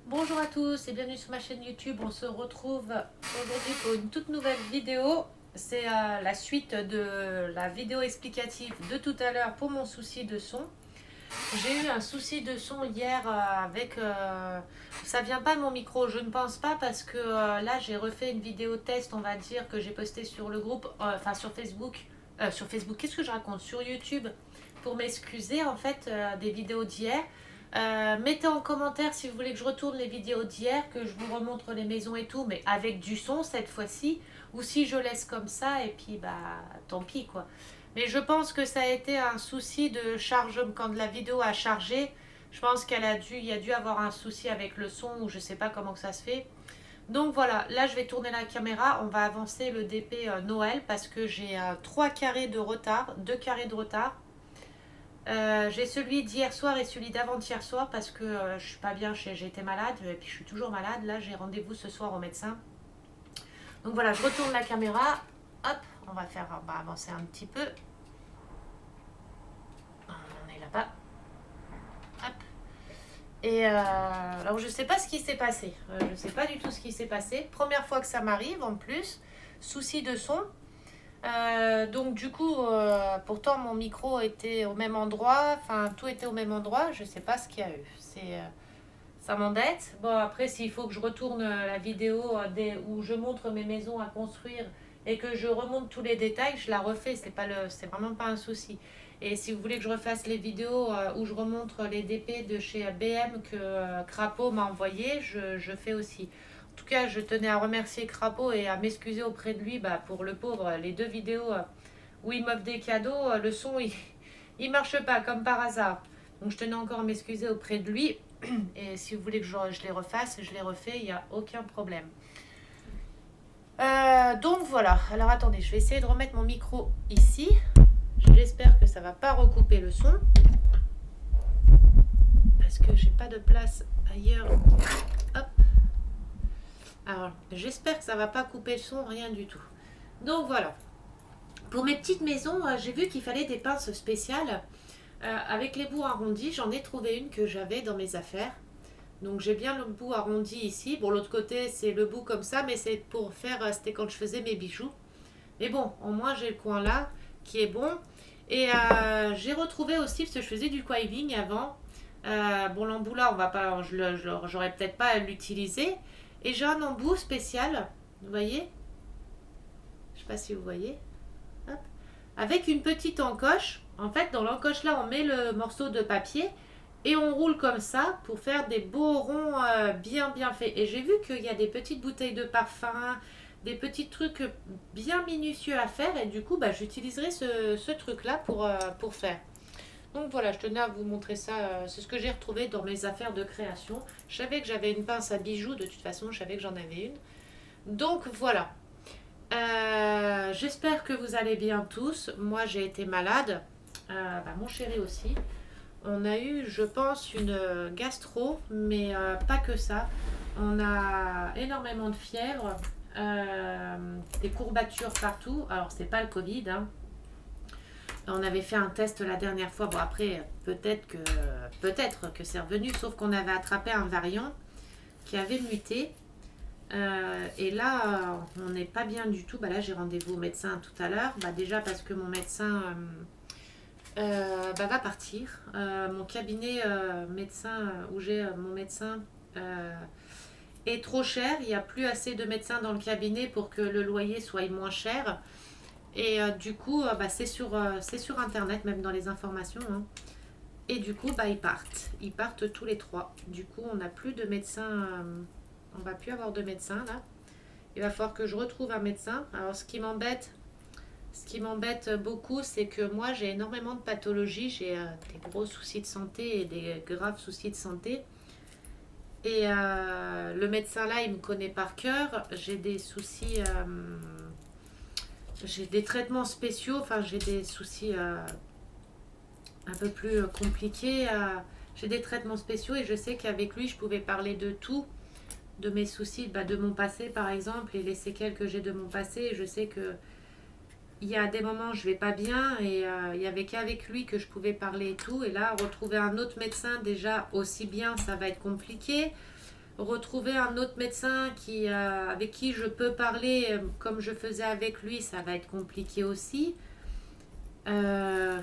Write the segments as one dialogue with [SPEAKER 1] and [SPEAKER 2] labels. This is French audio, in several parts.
[SPEAKER 1] Bonjour à tous et bienvenue sur ma chaîne YouTube. On se retrouve aujourd'hui pour une toute nouvelle vidéo. C'est la suite de la vidéo explicative de tout à l'heure pour mon souci de son. J'ai eu un souci de son hier avec... ça vient pas de mon micro, je ne pense pas, parce que là j'ai refait une vidéo test, on va dire, que j'ai postée sur le groupe, enfin sur Facebook. Sur Facebook, qu'est-ce que je raconte? Sur YouTube, pour m'excuser en fait des vidéos d'hier. Mettez en commentaire si vous voulez que je retourne les vidéos d'hier, que je vous remontre les maisons et tout, mais avec du son cette fois-ci, ou si je laisse comme ça et puis bah tant pis quoi. Mais je pense que ça a été un souci de charge quand la vidéo a chargé. Je pense il y a dû avoir un souci avec le son ou je sais pas comment que ça se fait. Donc voilà, là je vais tourner la caméra, on va avancer le DP Noël parce que j'ai 3 carrés de retard, 2 carrés de retard. J'ai celui d'hier soir et celui d'avant-hier soir parce que je suis pas bien, j'ai été malade et puis je suis toujours malade. Là j'ai rendez-vous ce soir au médecin. Donc voilà, je retourne la caméra. Hop, on va avancer un petit peu. On est là-bas. Hop. Et alors je sais pas ce qui s'est passé. Je sais pas du tout ce qui s'est passé. Première fois que ça m'arrive en plus. Souci de son. Donc du coup, pourtant mon micro était au même endroit. Enfin, tout était au même endroit. Je sais pas ce qu'il y a eu. Ça m'embête. Bon, après, s'il faut que je retourne la vidéo où je montre mes maisons à construire et que je remonte tous les détails, je la refais. C'est vraiment pas un souci. Et si vous voulez que je refasse les vidéos où je remontre les DP de chez BM que Crapaud m'a envoyé, je fais aussi. En tout cas, je tenais à remercier Crapaud et à m'excuser auprès de lui pour le pauvre. Les deux vidéos où il m'offre des cadeaux, le son, il marche pas, comme par hasard. Donc, je tenais encore à m'excuser auprès de lui. Et si vous voulez que je les refasse, je les refais, il n'y a aucun problème. Donc voilà, alors attendez, je vais essayer de remettre mon micro ici. J'espère que ça va pas recouper le son. Parce que j'ai pas de place ailleurs. Hop. Alors, j'espère que ça va pas couper le son, rien du tout. Donc voilà. Pour mes petites maisons, j'ai vu qu'il fallait des pinces spéciales. Avec les bouts arrondis, j'en ai trouvé une que j'avais dans mes affaires. Donc j'ai bien le bout arrondi ici. Bon, l'autre côté, c'est le bout comme ça, mais c'est pour faire, c'était quand je faisais mes bijoux. Mais bon, au moins j'ai le coin là qui est bon. Et j'ai retrouvé aussi, parce que je faisais du quiving avant. Bon, l'embout là, on va pas, j'aurais peut-être pas à l'utiliser. Et j'ai un embout spécial, vous voyez? Je sais pas si vous voyez. Hop. Avec une petite encoche. En fait, dans l'encoche là, on met le morceau de papier et on roule comme ça pour faire des beaux ronds bien bien faits. Et j'ai vu qu'il y a des petites bouteilles de parfum, des petits trucs bien minutieux à faire. Et du coup, bah, j'utiliserai ce truc-là pour faire. Donc voilà, je tenais à vous montrer ça. C'est ce que j'ai retrouvé dans mes affaires de création. Je savais que j'avais une pince à bijoux. De toute façon, je savais que j'en avais une. Donc voilà. J'espère que vous allez bien tous. Moi, j'ai été malade. Mon chéri aussi. On a eu, je pense, une gastro, mais pas que ça. On a énormément de fièvre, des courbatures partout. Alors, c'est pas le Covid, hein. On avait fait un test la dernière fois. Bon, après, peut-être que c'est revenu, sauf qu'on avait attrapé un variant qui avait muté. Et là, on n'est pas bien du tout. Bah, là, j'ai rendez-vous au médecin tout à l'heure. Déjà parce que mon médecin va partir. Mon cabinet médecin où j'ai mon médecin est trop cher. Il n'y a plus assez de médecins dans le cabinet pour que le loyer soit moins cher. Et du coup, c'est sur Internet, même dans les informations, hein. Et du coup, ils partent. Ils partent tous les trois. Du coup, on n'a plus de médecin. On va plus avoir de médecin là. Il va falloir que je retrouve un médecin. Alors, ce qui m'embête beaucoup, c'est que moi, j'ai énormément de pathologies. J'ai des gros soucis de santé et des graves soucis de santé. Et le médecin là, il me connaît par cœur. J'ai des soucis, j'ai des traitements spéciaux. Enfin, j'ai des soucis un peu plus compliqués. J'ai des traitements spéciaux et je sais qu'avec lui, je pouvais parler de tout, de mes soucis, de mon passé par exemple, et les séquelles que j'ai de mon passé. Je sais que il y a des moments où je vais pas bien et il y avait qu'avec lui que je pouvais parler et tout. Et là, retrouver un autre médecin déjà aussi bien, ça va être compliqué. retrouver un autre médecin avec qui je peux parler comme je faisais avec lui, ça va être compliqué aussi. Ça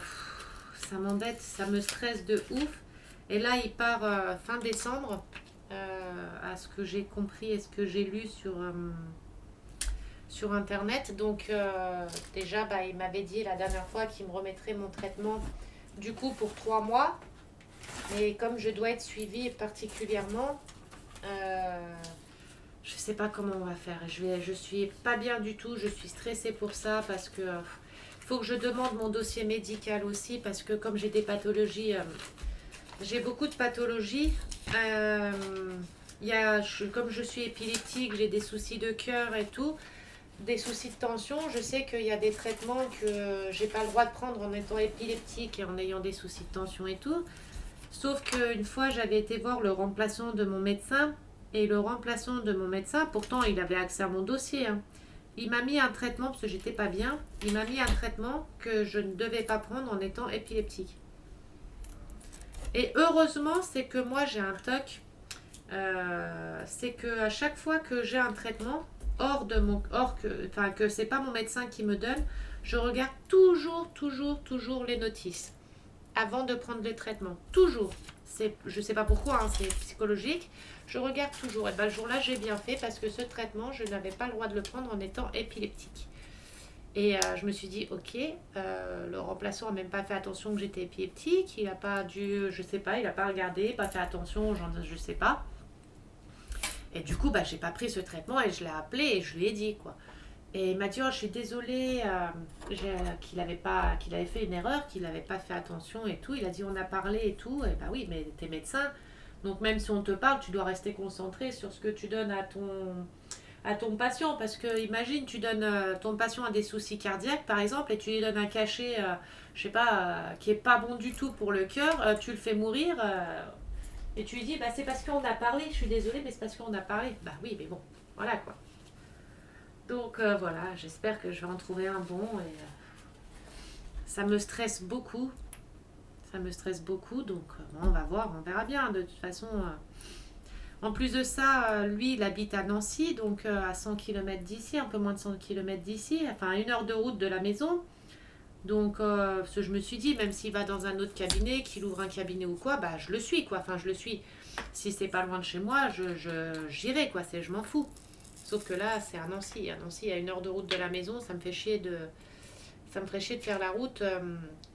[SPEAKER 1] m'embête, ça me stresse de ouf. Et là, il part fin décembre, à ce que j'ai compris et ce que j'ai lu sur Internet. Donc, déjà, bah, il m'avait dit la dernière fois qu'il me remettrait mon traitement du coup pour 3 mois. Mais comme je dois être suivie particulièrement, euh, je sais pas comment on va faire. Je suis pas bien du tout. Je suis stressée pour ça parce que faut que je demande mon dossier médical aussi parce que comme j'ai des pathologies, j'ai beaucoup de pathologies. Euh, comme je suis épileptique, j'ai des soucis de cœur et tout, des soucis de tension. Je sais qu'il y a des traitements que j'ai pas le droit de prendre en étant épileptique et en ayant des soucis de tension et tout. Sauf qu'une fois, j'avais été voir le remplaçant de mon médecin. Et le remplaçant de mon médecin, pourtant, il avait accès à mon dossier, hein. Il m'a mis un traitement, parce que j'étais pas bien, il m'a mis un traitement que je ne devais pas prendre en étant épileptique. Et heureusement, c'est que moi, j'ai un TOC. C'est que à chaque fois que j'ai un traitement, que c'est pas mon médecin qui me donne, je regarde toujours les notices avant de prendre le traitement. Toujours. Je sais pas pourquoi, hein, c'est psychologique. Je regarde toujours. Et ben, le jour-là, j'ai bien fait parce que ce traitement, je n'avais pas le droit de le prendre en étant épileptique. Et je me suis dit, ok, le remplaçant n'a même pas fait attention que j'étais épileptique. Il n'a pas dû, je sais pas, il n'a pas regardé, pas fait attention, je sais pas. Et du coup, bah, j'ai pas pris ce traitement et je l'ai appelé et je lui ai dit, quoi. Et il m'a dit, oh, je suis désolée qu'il avait fait une erreur, qu'il n'avait pas fait attention et tout. Il a dit, on a parlé et tout. Et bah oui, mais t'es médecin. Donc même si on te parle, tu dois rester concentré sur ce que tu donnes à ton patient. Parce que imagine, tu donnes, ton patient a des soucis cardiaques, par exemple, et tu lui donnes un cachet, je sais pas, qui est pas bon du tout pour le cœur, tu le fais mourir. Et tu lui dis, bah c'est parce qu'on a parlé, je suis désolée, mais c'est parce qu'on a parlé. Bah oui, mais bon, voilà quoi. Donc voilà, j'espère que je vais en trouver un bon. Et ça me stresse beaucoup. Ça me stresse beaucoup. Donc bon, on va voir, on verra bien. De toute façon, en plus de ça, lui, il habite à Nancy, donc à 100 km d'ici, un peu moins de 100 km d'ici, enfin à 1 heure de route de la maison. Donc, parce que je me suis dit, même s'il va dans un autre cabinet, qu'il ouvre un cabinet ou quoi, bah je le suis, quoi. Enfin, je le suis. Si c'est pas loin de chez moi, j'irai, quoi. Je m'en fous. Sauf que là, c'est à Nancy. À Nancy, à 1 heure de route de la maison, ça me ferait chier de faire la route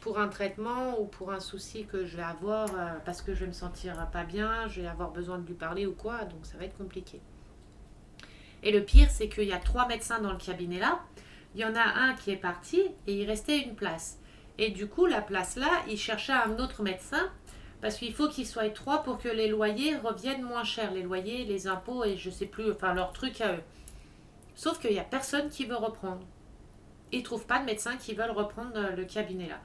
[SPEAKER 1] pour un traitement ou pour un souci que je vais avoir parce que je vais me sentir pas bien, je vais avoir besoin de lui parler ou quoi. Donc, ça va être compliqué. Et le pire, c'est qu'il y a 3 médecins dans le cabinet là. Il y en a un qui est parti et il restait une place. Et du coup, la place là, il cherchait un autre médecin parce qu'il faut qu'ils soient 3 pour que les loyers reviennent moins chers. Les loyers, les impôts et je sais plus, enfin leur truc à eux. Sauf qu'il n'y a personne qui veut reprendre. Ils ne trouvent pas de médecins qui veulent reprendre le cabinet là.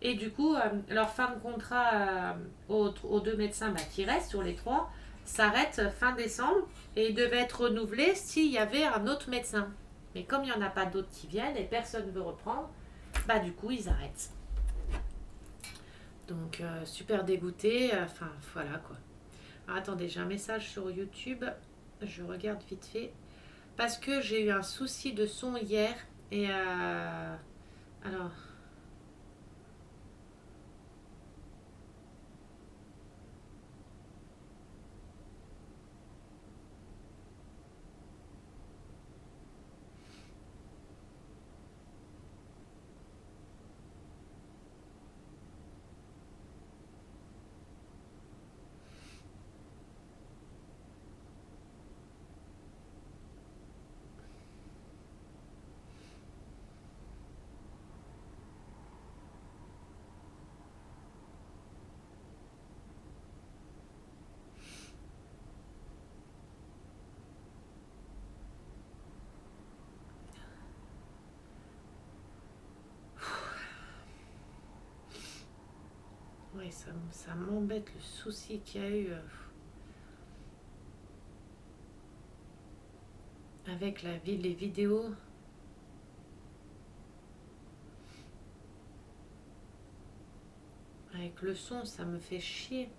[SPEAKER 1] Et du coup, leur fin de contrat aux 2 médecins qui restent sur les 3 s'arrête fin décembre et il devait être renouvelé s'il y avait un autre médecin. Mais comme il n'y en a pas d'autres qui viennent et personne ne veut reprendre, bah du coup ils arrêtent. Donc super dégoûté, enfin voilà quoi. Alors, attendez, j'ai un message sur YouTube, je regarde vite fait. Parce que j'ai eu un souci de son hier et alors ouais, ça m'embête le souci qu'il y a eu avec les vidéos. Avec le son, ça me fait chier.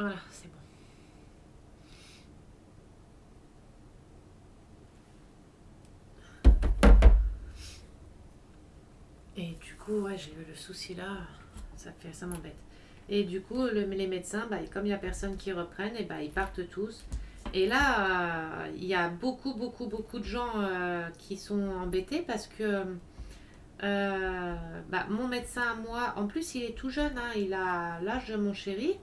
[SPEAKER 1] Voilà, c'est bon. Et du coup, ouais, j'ai eu le souci là, ça m'embête. Et du coup, les médecins, bah, comme il n'y a personne qui reprenne, et bah, ils partent tous. Et là, il y a beaucoup de gens qui sont embêtés parce que bah, mon médecin à moi, en plus, il est tout jeune, hein, il a l'âge de mon chéri,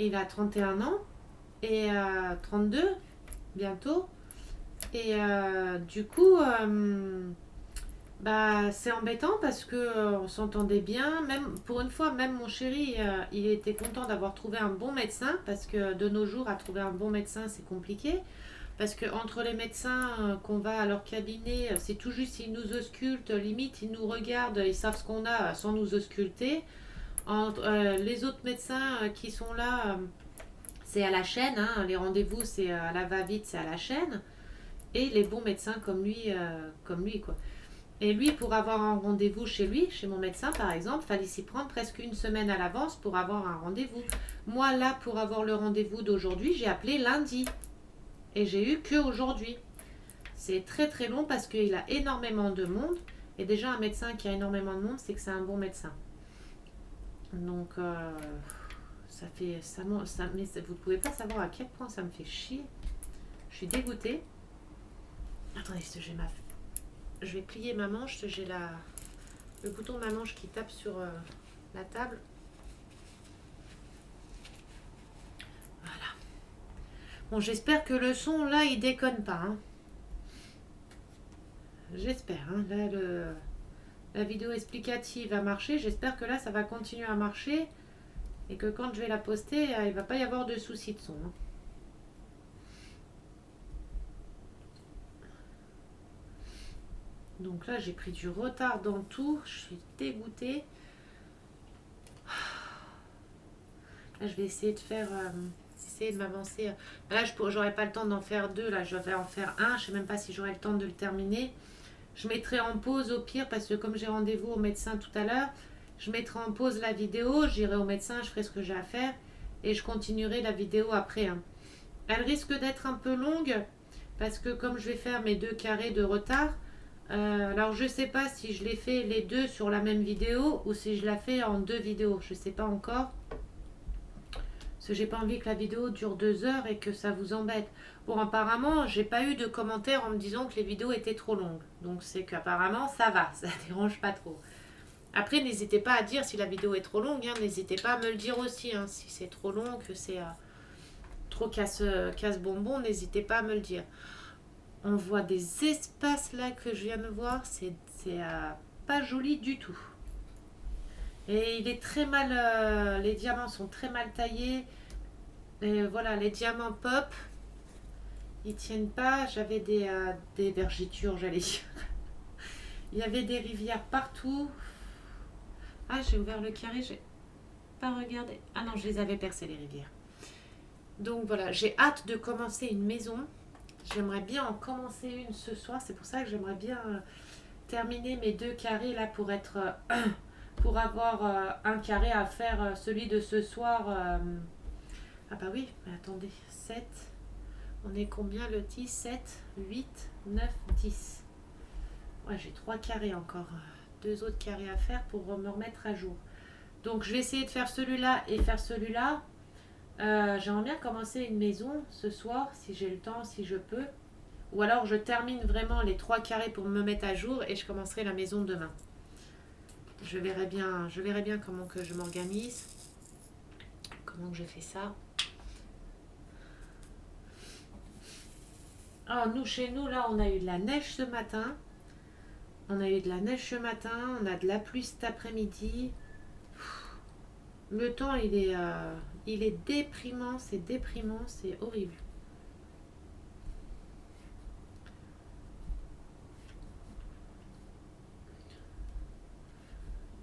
[SPEAKER 1] il a 31 ans et 32 bientôt. Et du coup, bah, c'est embêtant parce que on s'entendait bien. Même pour une fois, même mon chéri, il était content d'avoir trouvé un bon médecin parce que de nos jours, à trouver un bon médecin, c'est compliqué. Parce que entre les médecins qu'on va à leur cabinet, c'est tout juste ils nous auscultent, limite ils nous regardent, ils savent ce qu'on a sans nous ausculter. Les autres médecins qui sont là, c'est à la chaîne, hein, les rendez-vous c'est à la va-vite, c'est à la chaîne. Et les bons médecins comme lui quoi. Et lui, pour avoir un rendez-vous chez lui, chez mon médecin par exemple, fallait s'y prendre presque une semaine à l'avance pour avoir un rendez-vous. Moi là, pour avoir le rendez-vous d'aujourd'hui, j'ai appelé lundi. Et j'ai eu que aujourd'hui. C'est très long parce qu'il a énormément de monde. Et déjà, un médecin qui a énormément de monde, c'est que c'est un bon médecin. Donc, ça fait. Mais vous ne pouvez pas savoir à quel point ça me fait chier. Je suis dégoûtée. Attendez, je vais plier ma manche. J'ai le bouton de ma manche qui tape sur la table. Voilà. Bon, j'espère que le son, là, il déconne pas. Hein. J'espère. Hein. Là, la vidéo explicative a marché. J'espère que là, ça va continuer à marcher. Et que quand je vais la poster, il ne va pas y avoir de soucis de son. Hein. Donc là, j'ai pris du retard dans tout. Je suis dégoûtée. Là, je vais essayer de faire... essayer de m'avancer. Là, j'aurai pas le temps d'en faire deux. Là, je vais en faire un. Je sais même pas si j'aurai le temps de le terminer. Je mettrai en pause au pire parce que comme j'ai rendez-vous au médecin tout à l'heure, je mettrai en pause la vidéo, j'irai au médecin, je ferai ce que j'ai à faire et je continuerai la vidéo après. Hein. Elle risque d'être un peu longue parce que comme je vais faire mes 2 carrés de retard, alors je sais pas si je les fais les deux sur la même vidéo ou si je la fais en 2 vidéos, je sais pas encore. Parce que j'ai pas envie que la vidéo dure 2 heures et que ça vous embête. Bon, apparemment, j'ai pas eu de commentaires en me disant que les vidéos étaient trop longues. Donc c'est qu'apparemment, ça va, ça dérange pas trop. Après, n'hésitez pas à dire si la vidéo est trop longue. Hein, n'hésitez pas à me le dire aussi. Hein, si c'est trop long, que c'est trop casse-bonbon, n'hésitez pas à me le dire. On voit des espaces là que je viens de voir. C'est pas joli du tout. Et il est très mal... les diamants sont très mal taillés. Et voilà, les diamants pop. Ils tiennent pas. J'avais des vergitures, j'allais dire. Il y avait des rivières partout. Ah, j'ai ouvert le carré, j'ai pas regardé. Ah non, je les avais percées, les rivières. Donc voilà, j'ai hâte de commencer une maison. J'aimerais bien en commencer une ce soir. C'est pour ça que j'aimerais bien terminer mes 2 carrés là pour être... pour avoir un carré à faire celui de ce soir. Ah bah oui, mais attendez, 7. On est combien le 10, 7, 8, 9, 10. Ouais, j'ai 3 carrés encore. 2 autres carrés à faire pour me remettre à jour. Donc je vais essayer de faire celui-là et faire celui-là. J'aimerais bien commencer une maison ce soir, si j'ai le temps, si je peux. Ou alors je termine vraiment les 3 carrés pour me mettre à jour et je commencerai la maison demain. Je verrai bien comment que je m'organise. Comment que je fais ça. Alors nous, chez nous, là, on a eu de la neige ce matin. On a eu de la neige ce matin. On a de la pluie cet après-midi. Le temps, il est déprimant. C'est horrible.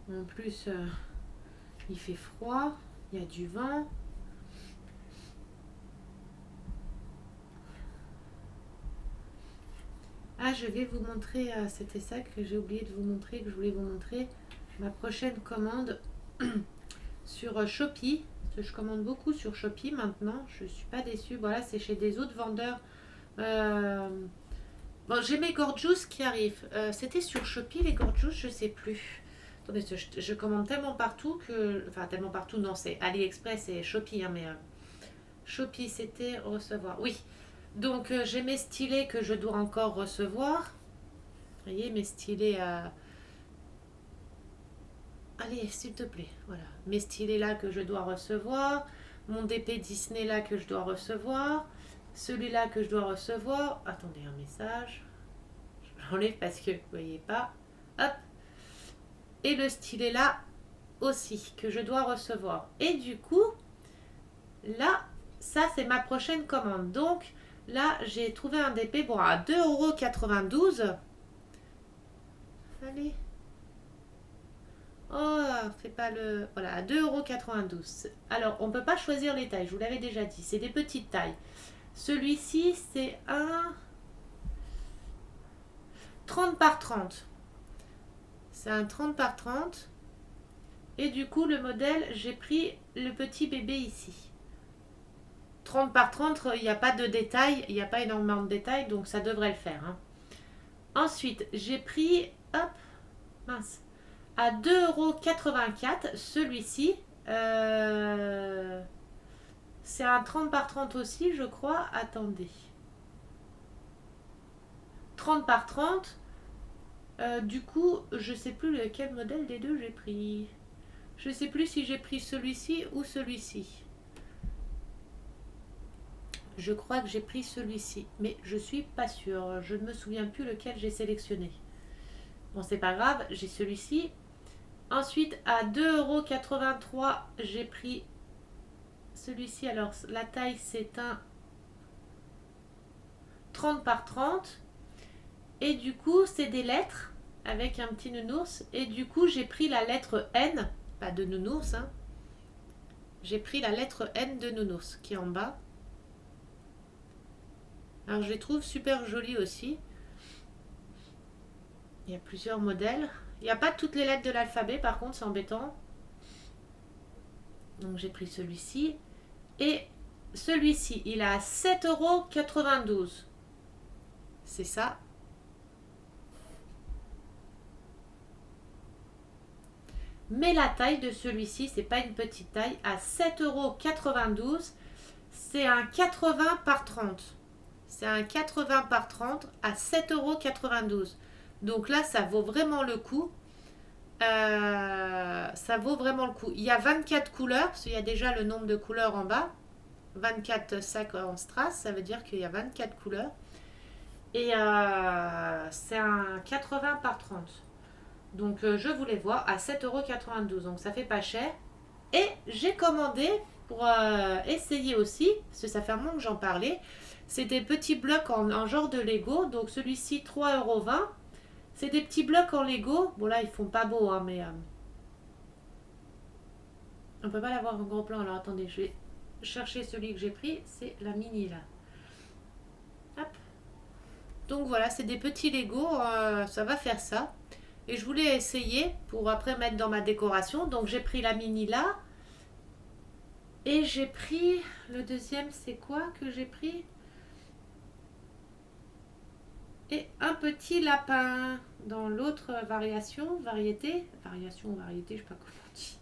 [SPEAKER 1] En plus, il fait froid. Il y a du vent. Ah, je vais vous montrer, c'était ça que j'ai oublié de vous montrer, que je voulais vous montrer. Ma prochaine commande, sur Shopee. Parce que je commande beaucoup sur Shopee maintenant. Je suis pas déçue. Voilà, c'est chez des autres vendeurs. Euh, Bon, j'ai mes Gorgeous qui arrivent. C'était sur Shopee les Gorgeous, je sais plus. Attendez, je commande tellement partout que. Enfin, tellement partout, non, c'est AliExpress et Shopee, hein, mais Shopee, c'était recevoir. Oui. Donc, j'ai mes stylés que je dois encore recevoir. Vous voyez, mes stylés à. Allez, s'il te plaît. Voilà. Mes stylés là que je dois recevoir. Mon DP Disney là que je dois recevoir. Celui-là que je dois recevoir. Attendez, un message. Je l'enlève parce que vous voyez pas. Hop. Et le stylet là aussi que je dois recevoir. Et du coup, là, ça c'est ma prochaine commande. Donc là, j'ai trouvé un DP bon, à 2,92 €. Allez. Oh, fais pas le... Voilà, à 2,92 €. Alors, on ne peut pas choisir les tailles, je vous l'avais déjà dit. C'est des petites tailles. Celui-ci, c'est un 30 par 30. C'est un 30 par 30. Et du coup, le modèle, j'ai pris le petit bébé ici. 30 par 30, il n'y a pas de détails, il n'y a pas énormément de détails, donc ça devrait le faire. Hein. Ensuite, j'ai pris, hop, mince, à 2,84 € celui-ci. C'est un 30 par 30 aussi, je crois. Attendez. 30 par 30. Du coup, je sais plus lequel modèle des deux j'ai pris. Je sais plus si j'ai pris celui-ci ou celui-ci. Je crois que j'ai pris celui-ci, mais je suis pas sûre. Je ne me souviens plus lequel j'ai sélectionné. Bon, c'est pas grave, j'ai celui-ci. Ensuite, à 2,83 €, j'ai pris celui-ci. Alors, la taille, c'est un 30 par 30. Et du coup, c'est des lettres avec un petit nounours. Et du coup, j'ai pris la lettre N, pas de nounours, hein. J'ai pris la lettre N de nounours qui est en bas. Alors, je les trouve super jolies aussi. Il y a plusieurs modèles. Il n'y a pas toutes les lettres de l'alphabet, par contre, c'est embêtant. Donc, j'ai pris celui-ci. Et celui-ci, il a 7,92 €. C'est ça. Mais la taille de celui-ci, c'est pas une petite taille. À 7,92 €, c'est un 80 par 30. C'est un 80 par 30 à 7,92 €. Donc là, ça vaut vraiment le coup. Ça vaut vraiment le coup. Il y a 24 couleurs, parce qu'il y a déjà le nombre de couleurs en bas. 24 sacs en strass, ça veut dire qu'il y a 24 couleurs. Et c'est un 80 par 30. Donc je voulais voir à 7,92 €. Donc ça fait pas cher. Et j'ai commandé pour essayer aussi, parce que ça fait un moment que j'en parlais. C'est des petits blocs en genre de Lego. Donc celui-ci 3,20 €. C'est des petits blocs en Lego. Bon là ils font pas beau hein, mais on peut pas l'avoir en gros plan. Alors attendez, je vais chercher celui que j'ai pris. C'est la mini là. Hop. Donc voilà, c'est des petits Lego. Ça va faire ça. Et je voulais essayer pour après mettre dans ma décoration. Donc j'ai pris la mini là. Et j'ai pris le deuxième, c'est quoi que j'ai pris? Et un petit lapin dans l'autre variété, je sais pas comment on dit.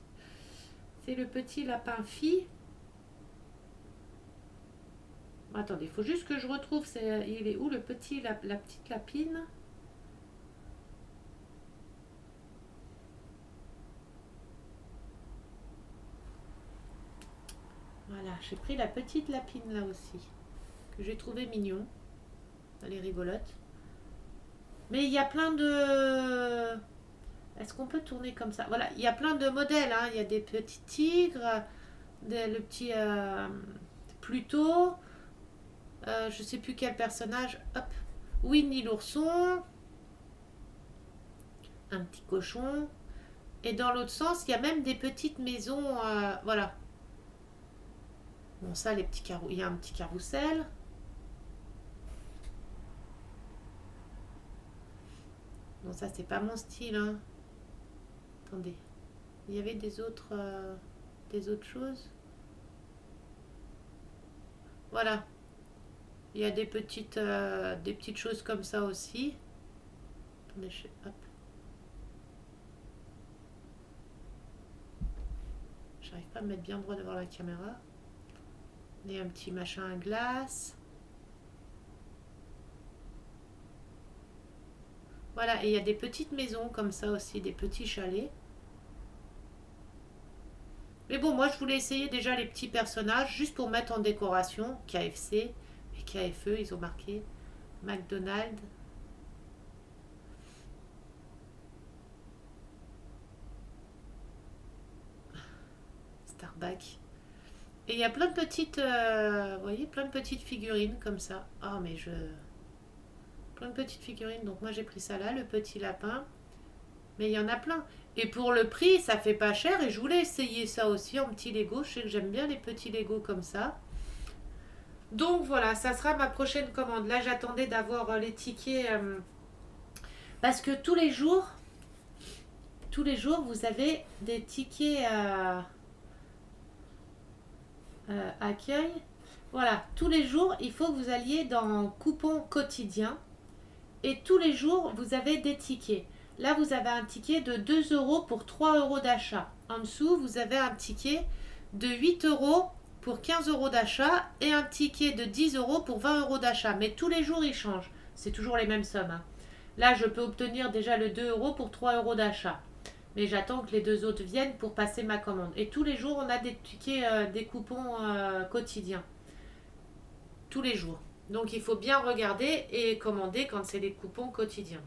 [SPEAKER 1] C'est le petit lapin fille. Attendez, il faut juste que je retrouve, il est où le petit, la petite lapine? Voilà, j'ai pris la petite lapine là aussi, que j'ai trouvé mignon. Elle est rigolote. Mais il y a plein de... Est-ce qu'on peut tourner comme ça? Voilà, il y a plein de modèles. Hein. Il y a des petits tigres, le petit Pluto, je sais plus quel personnage. Hop, Winnie l'ourson, un petit cochon. Et dans l'autre sens, il y a même des petites maisons. Voilà. Bon, ça, les petits il y a un petit carrousel. Bon, ça, c'est pas mon style. Hein. Attendez. Il y avait des autres... des autres choses. Voilà. Il y a des petites choses comme ça aussi. Attendez, hop. J'arrive pas à me mettre bien droit devant la caméra. Il y a un petit machin à glace. Voilà, et il y a des petites maisons comme ça aussi, des petits chalets. Mais bon, moi je voulais essayer déjà les petits personnages, juste pour mettre en décoration. KFC et KFE, ils ont marqué. McDonald's. Starbucks. Et il y a plein de petites, vous voyez, plein de petites figurines comme ça. Ah, mais plein de petites figurines. Donc moi j'ai pris ça là, le petit lapin. Mais il y en a plein. Et pour le prix, ça fait pas cher. Et je voulais essayer ça aussi en petit Lego. Je sais que j'aime bien les petits Lego comme ça. Donc voilà, ça sera ma prochaine commande. Là, j'attendais d'avoir les tickets. Parce que tous les jours, vous avez des tickets accueil. Voilà, tous les jours, il faut que vous alliez dans coupon quotidien. Et tous les jours, vous avez des tickets. Là, vous avez un ticket de 2 € pour 3 € d'achat. En dessous, vous avez un ticket de 8 € pour 15 € d'achat et un ticket de 10 € pour 20 € d'achat. Mais tous les jours, ils changent. C'est toujours les mêmes sommes. Hein. Là, je peux obtenir déjà le 2 € pour 3 € d'achat. Mais j'attends que les deux autres viennent pour passer ma commande. Et tous les jours, on a des tickets, des coupons quotidiens. Tous les jours. Donc, il faut bien regarder et commander quand c'est les coupons quotidiens.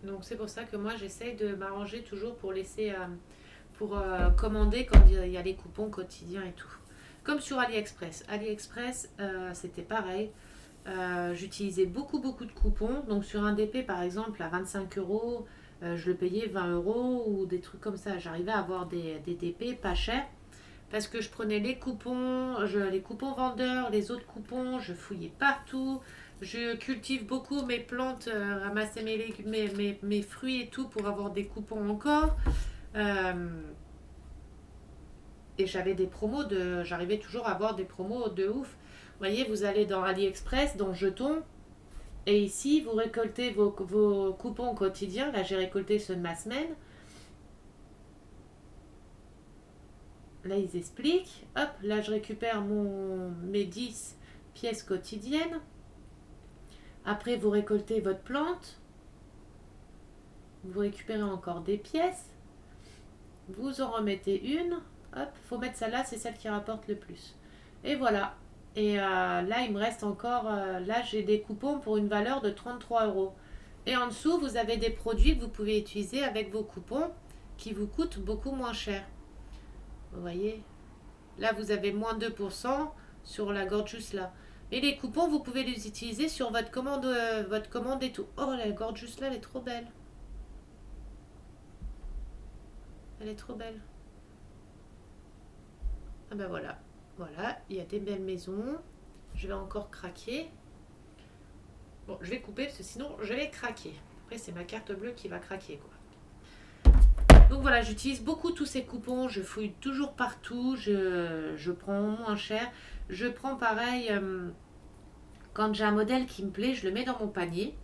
[SPEAKER 1] Donc c'est pour ça que moi j'essaye de m'arranger toujours pour laisser pour commander quand il y a les coupons quotidiens et tout. Comme sur AliExpress. AliExpress c'était pareil. J'utilisais beaucoup de coupons. Donc sur un DP par exemple à 25 €, je le payais 20 € ou des trucs comme ça. J'arrivais à avoir des DP pas chers. Parce que je prenais les coupons, les coupons vendeurs, les autres coupons, je fouillais partout. Je cultive beaucoup mes plantes, ramasser mes fruits et tout pour avoir des coupons encore. Et j'avais des promos j'arrivais toujours à avoir des promos de ouf. Vous voyez, vous allez dans AliExpress, dans jetons, et ici vous récoltez vos coupons quotidiens. Là j'ai récolté ceux de ma semaine. Là ils expliquent. Hop, là je récupère mes 10 pièces quotidiennes. Après, vous récoltez votre plante. Vous récupérez encore des pièces. Vous en remettez une. Hop, faut mettre celle-là, c'est celle qui rapporte le plus. Et voilà. Et là, il me reste encore... là, j'ai des coupons pour une valeur de 33 €. Et en dessous, vous avez des produits que vous pouvez utiliser avec vos coupons qui vous coûtent beaucoup moins cher. Vous voyez? Là, vous avez moins 2% sur la Gorgeous là. Et les coupons, vous pouvez les utiliser sur votre commande et tout. Oh, la Gorgeous là, elle est trop belle. Elle est trop belle. Ah ben voilà. Voilà, il y a des belles maisons. Je vais encore craquer. Bon, je vais couper parce que sinon, je vais craquer. Après, c'est ma carte bleue qui va craquer, quoi. Donc voilà, j'utilise beaucoup tous ces coupons. Je fouille toujours partout. Je prends moins cher. Je prends pareil... quand j'ai un modèle qui me plaît, je le mets dans mon panier.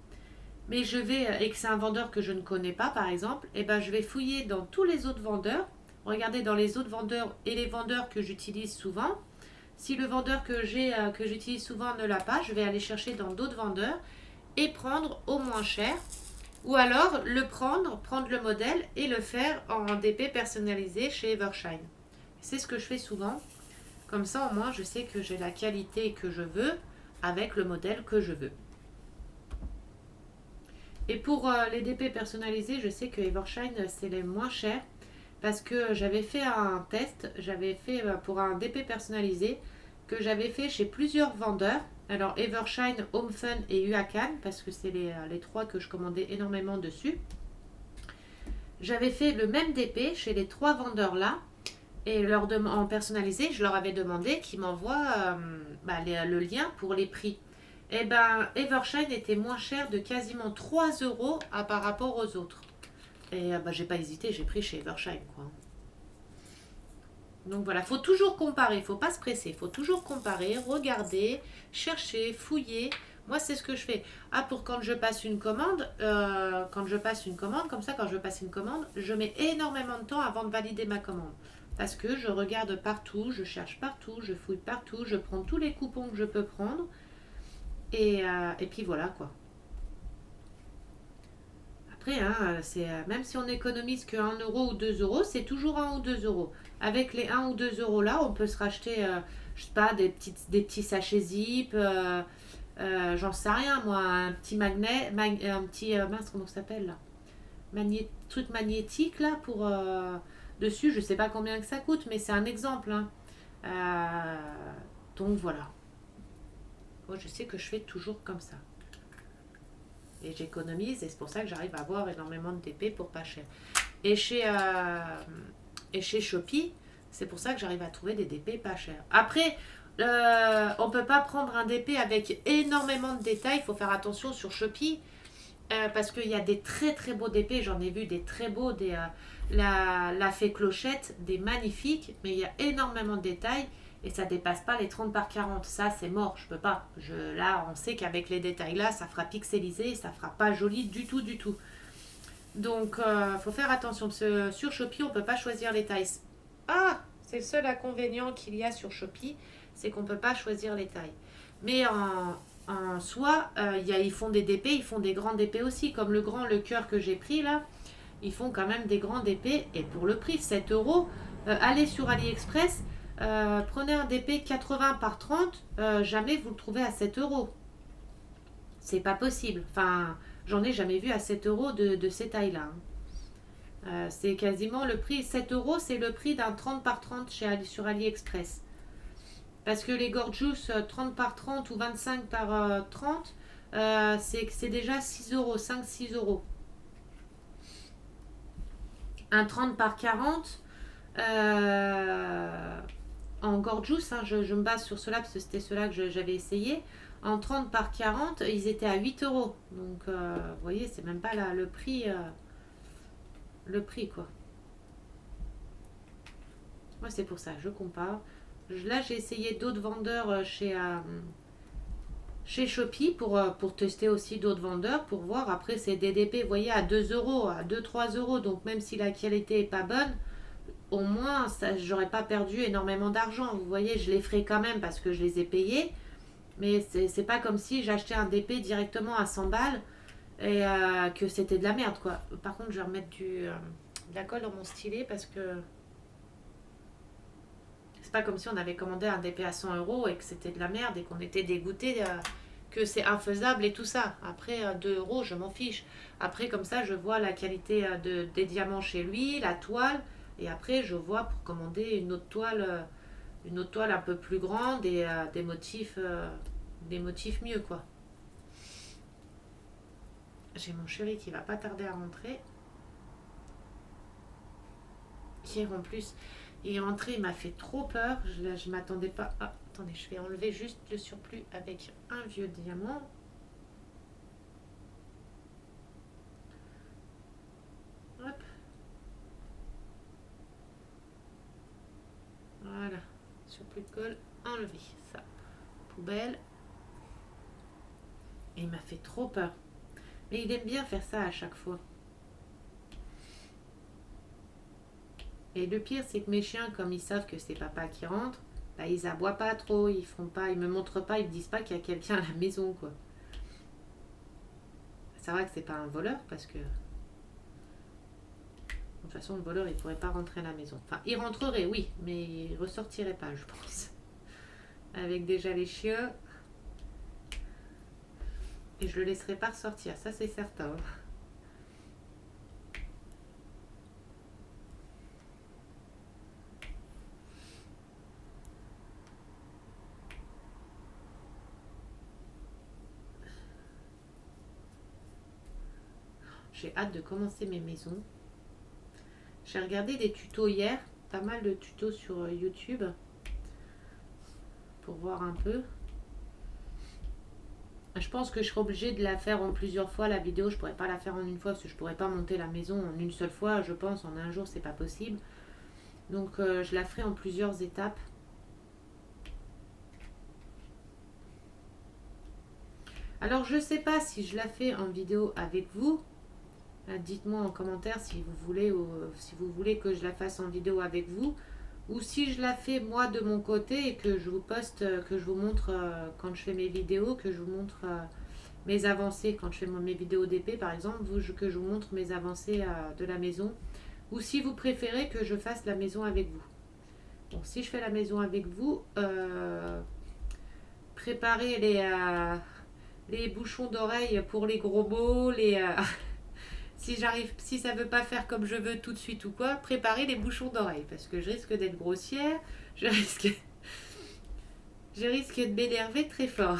[SPEAKER 1] Mais je vais, et que c'est un vendeur que je ne connais pas par exemple, et ben je vais fouiller dans tous les autres vendeurs. Regardez dans les autres vendeurs et les vendeurs que j'utilise souvent. Si le vendeur que j'utilise souvent ne l'a pas, je vais aller chercher dans d'autres vendeurs et prendre au moins cher. Ou alors prendre le modèle et le faire en DP personnalisé chez Evershine. C'est ce que je fais souvent. Comme ça au moins je sais que j'ai la qualité que je veux avec le modèle que je veux. Et pour les DP personnalisés, je sais que Evershine c'est les moins chers parce que j'avais fait un test, j'avais fait pour un DP personnalisé que j'avais fait chez plusieurs vendeurs Alors Evershine, Home Fun et Uacan, parce que c'est les trois que je commandais énormément dessus. J'avais fait le même DP chez les trois vendeurs là. Et en personnalisé, je leur avais demandé qu'ils m'envoient le lien pour les prix. Et ben, Evershine était moins cher de quasiment 3 euros par rapport aux autres. Et j'ai pas hésité, j'ai pris chez Evershine, quoi. Donc voilà, faut toujours comparer, faut pas se presser, faut toujours comparer, regarder, chercher, fouiller. Moi, c'est ce que je fais. Ah, pour quand je passe une commande, comme ça, quand je passe une commande, je mets énormément de temps avant de valider ma commande. Parce que je regarde partout, je cherche partout, je fouille partout, je prends tous les coupons que je peux prendre. Et puis voilà, quoi. Après, hein, même si on économise que 1 euro ou 2 euros, c'est toujours 1 ou 2 euros. Avec les 1 ou 2 euros là, on peut se racheter, je sais pas, des petits sachets zip, j'en sais rien moi, un petit magnet, un petit, mince, comment ça s'appelle là, truc magnétique là pour dessus, je sais pas combien que ça coûte, mais c'est un exemple. Hein. Euh, donc voilà. Moi je sais que je fais toujours comme ça. Et j'économise et c'est pour ça que j'arrive à avoir énormément de DP pour pas cher. Et chez Shopee, c'est pour ça que j'arrive à trouver des DP pas chers. Après, on peut pas prendre un DP avec énormément de détails. Il faut faire attention sur Shopee parce qu'il y a des très très beaux DP. J'en ai vu des très beaux, la fée clochette, des magnifiques, mais il y a énormément de détails et ça dépasse pas les 30 par 40. Ça, c'est mort, je peux pas. Là, on sait qu'avec les détails là, ça fera pixelisé et ça fera pas joli du tout, du tout. Donc, faut faire attention. Sur Shopee, on peut pas choisir les tailles. Ah, c'est le seul inconvénient qu'il y a sur Shopee, c'est qu'on peut pas choisir les tailles. Mais en soi, ils font des DP, ils font des grands DP aussi, comme le cœur que j'ai pris là. Ils font quand même des grands DP et pour le prix, 7 euros. Allez sur AliExpress, prenez un DP 80 par 30, jamais vous le trouvez à 7 euros. C'est pas possible. Enfin, j'en ai jamais vu à 7 euros de ces tailles-là. Hein. C'est quasiment le prix. 7 euros, c'est le prix d'un 30 par 30 sur AliExpress. Parce que les Gorgeous 30 par 30 ou 25 par 30, c'est déjà 6 euros, 5-6 euros. Un 30 par 40, en Gorgeous, hein, je me base sur cela parce que c'était cela que j'avais essayé. En 30 par 40, ils étaient à 8 euros. Donc, vous voyez, c'est même pas le prix. Le prix, quoi. Moi, c'est pour ça, je compare. Là, j'ai essayé d'autres vendeurs chez Shopee pour tester aussi d'autres vendeurs, pour voir. Après, c'est DDP, vous voyez, à 2 euros, à 2-3 euros. Donc, même si la qualité est pas bonne, au moins, j'aurais pas perdu énormément d'argent. Vous voyez, je les ferai quand même parce que je les ai payés. Mais c'est pas comme si j'achetais un DP directement à 100 balles et que c'était de la merde, quoi. Par contre, je vais remettre de la colle dans mon stylet parce que c'est pas comme si on avait commandé un DP à 100 euros et que c'était de la merde et qu'on était dégoûté, que c'est infaisable et tout ça. Après, 2 euros, je m'en fiche. Après, comme ça, je vois la qualité des diamants chez lui, la toile. Et après, je vois pour commander une autre toile un peu plus grande et des motifs mieux, quoi. J'ai mon chéri qui va pas tarder à rentrer. Hier, en plus, il est rentré, il m'a fait trop peur. Je m'attendais pas. Ah, attendez, je vais enlever juste le surplus avec un vieux diamant. Hop. Voilà. Surplus de colle enlevé. Ça. Poubelle. Et il m'a fait trop peur. Mais il aime bien faire ça à chaque fois. Et le pire, c'est que mes chiens, comme ils savent que c'est papa qui rentre, bah, ils aboient pas trop, ils me montrent pas, ils me disent pas qu'il y a quelqu'un à la maison, quoi. C'est vrai que c'est pas un voleur parce que de toute façon le voleur il pourrait pas rentrer à la maison. Enfin, il rentrerait, oui, mais il ressortirait pas, je pense. Avec déjà les chiens. Et je le laisserai pas ressortir, ça c'est certain. j'ai hâte de commencer mes maisons. J'ai regardé des tutos hier, pas mal de tutos sur YouTube pour voir un peu. Je pense que je serai obligée de la faire en plusieurs fois la vidéo. Je pourrais pas la faire en une fois parce que je pourrais pas monter la maison en une seule fois. Je pense en un jour c'est pas possible. Donc je la ferai en plusieurs étapes. Alors je sais pas si je la fais en vidéo avec vous. Dites-moi en commentaire si vous voulez ou si vous voulez que je la fasse en vidéo avec vous. Ou si je la fais moi de mon côté et que je vous poste, que je vous montre quand je fais mes vidéos, que je vous montre mes avancées quand je fais mes vidéos d'épée par exemple, que je vous montre mes avancées de la maison. Ou si vous préférez que je fasse la maison avec vous. Bon, si je fais la maison avec vous, préparez les bouchons d'oreilles pour les gros mots, si ça veut pas faire comme je veux tout de suite ou quoi, préparez les bouchons d'oreilles parce que je risque d'être grossière, je risque de m'énerver très fort.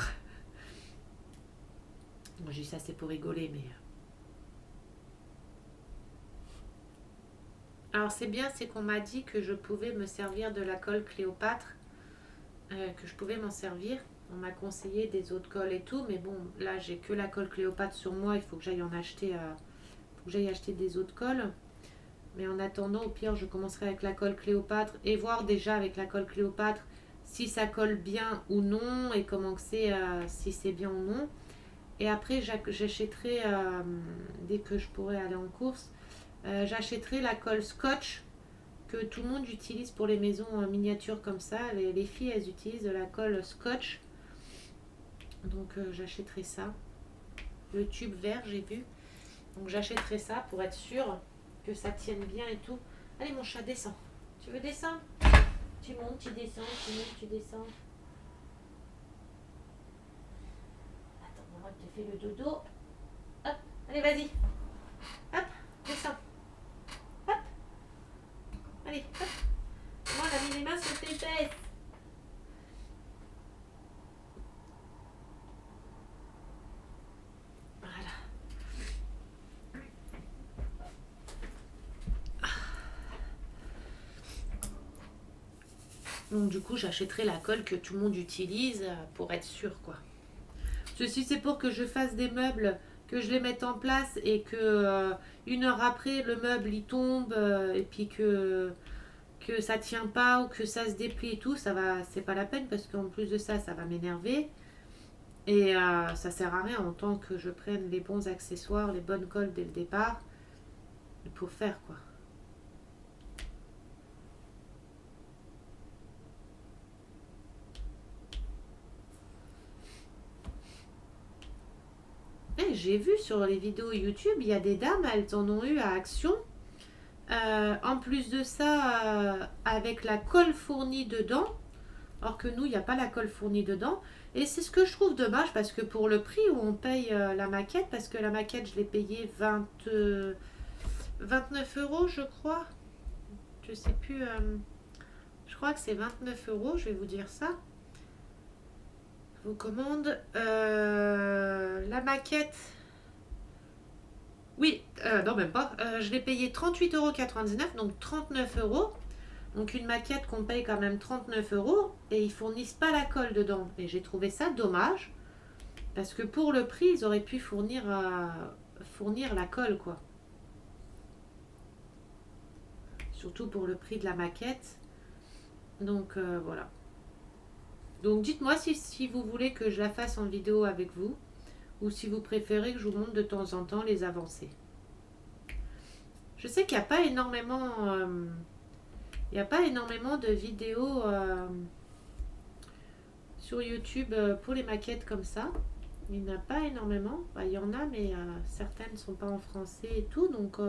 [SPEAKER 1] Bon, je dis ça c'est pour rigoler, mais alors c'est bien, c'est qu'on m'a dit que je pouvais me servir de la colle Cléopâtre, que je pouvais m'en servir. On m'a conseillé des autres colles et tout, mais bon, là j'ai que la colle Cléopâtre sur moi, il faut que j'aille en acheter, acheter des autres colles. Mais en attendant, au pire, je commencerai avec la colle Cléopâtre et voir déjà avec la colle Cléopâtre si ça colle bien ou non et comment c'est, si c'est bien ou non. Et après, j'achèterai, dès que je pourrai aller en course, j'achèterai la colle Scotch que tout le monde utilise pour les maisons miniatures comme ça. Les filles, elles utilisent de la colle Scotch. Donc j'achèterai ça. Le tube vert, j'ai vu. Donc j'achèterai ça pour être sûre que ça tienne bien et tout. Allez mon chat, descends. Tu veux descendre? Tu montes, tu descends, tu montes, tu descends. Attends, maman te fait le dodo. Hop, allez vas-y. Hop, descends. Hop. Allez, hop. Moi, on a mis les mains sur tes fesses. Voilà. Donc du coup, j'achèterai la colle que tout le monde utilise pour être sûr, quoi. Ceci, c'est pour que je fasse des meubles, que je les mette en place et que une heure après, le meuble il tombe et puis que ça tient pas ou que ça se déplie et tout, ça va, c'est pas la peine parce qu'en plus de ça, ça va m'énerver. Et ça sert à rien en tant que je prenne les bons accessoires, les bonnes colles dès le départ pour faire quoi. Et j'ai vu sur les vidéos YouTube, il y a des dames, elles en ont eu à Action. En plus de ça, avec la colle fournie dedans, alors que nous, il n'y a pas la colle fournie dedans. Et c'est ce que je trouve dommage parce que pour le prix où on paye la maquette, parce que la maquette, je l'ai payée 29 euros, je crois. Je sais plus. Je crois que c'est 29 euros, je vais vous dire ça. Vos commandes. La maquette. Oui, non, même pas. Je l'ai payé 38,99 €, donc 39 euros. Donc une maquette qu'on paye quand même 39 euros et ils fournissent pas la colle dedans. Et j'ai trouvé ça dommage parce que pour le prix, ils auraient pu fournir la colle quoi. Surtout pour le prix de la maquette. Donc voilà. Donc dites-moi si vous voulez que je la fasse en vidéo avec vous ou si vous préférez que je vous montre de temps en temps les avancées. Je sais qu'il n'y a pas énormément... il n'y a pas énormément de vidéos sur YouTube pour les maquettes comme ça. Il n'y en a pas énormément. Bah, il y en a, mais certaines ne sont pas en français et tout. Donc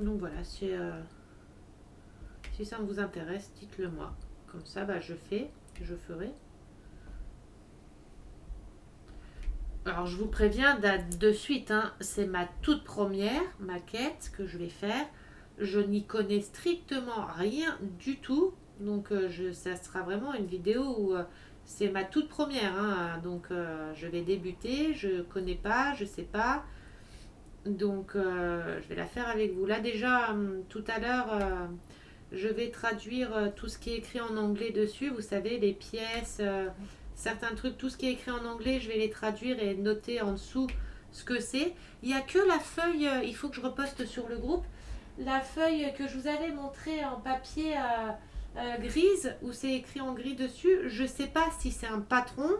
[SPEAKER 1] voilà, si ça vous intéresse, dites-le moi. Comme ça, bah, je ferai. Alors je vous préviens de suite, hein, c'est ma toute première maquette que je vais faire. Je n'y connais strictement rien du tout. Donc ça sera vraiment une vidéo où C'est ma toute première, hein, donc je vais débuter, je connais pas, je sais pas. Donc je vais la faire avec vous. Là déjà, tout à l'heure, je vais traduire tout ce qui est écrit en anglais dessus. Vous savez, les pièces, certains trucs, tout ce qui est écrit en anglais, je vais les traduire et noter en dessous ce que c'est. Il n'y a que la feuille, il faut que je reposte sur le groupe, la feuille que je vous avais montrée en papier grise, où c'est écrit en gris dessus. Je ne sais pas si c'est un patron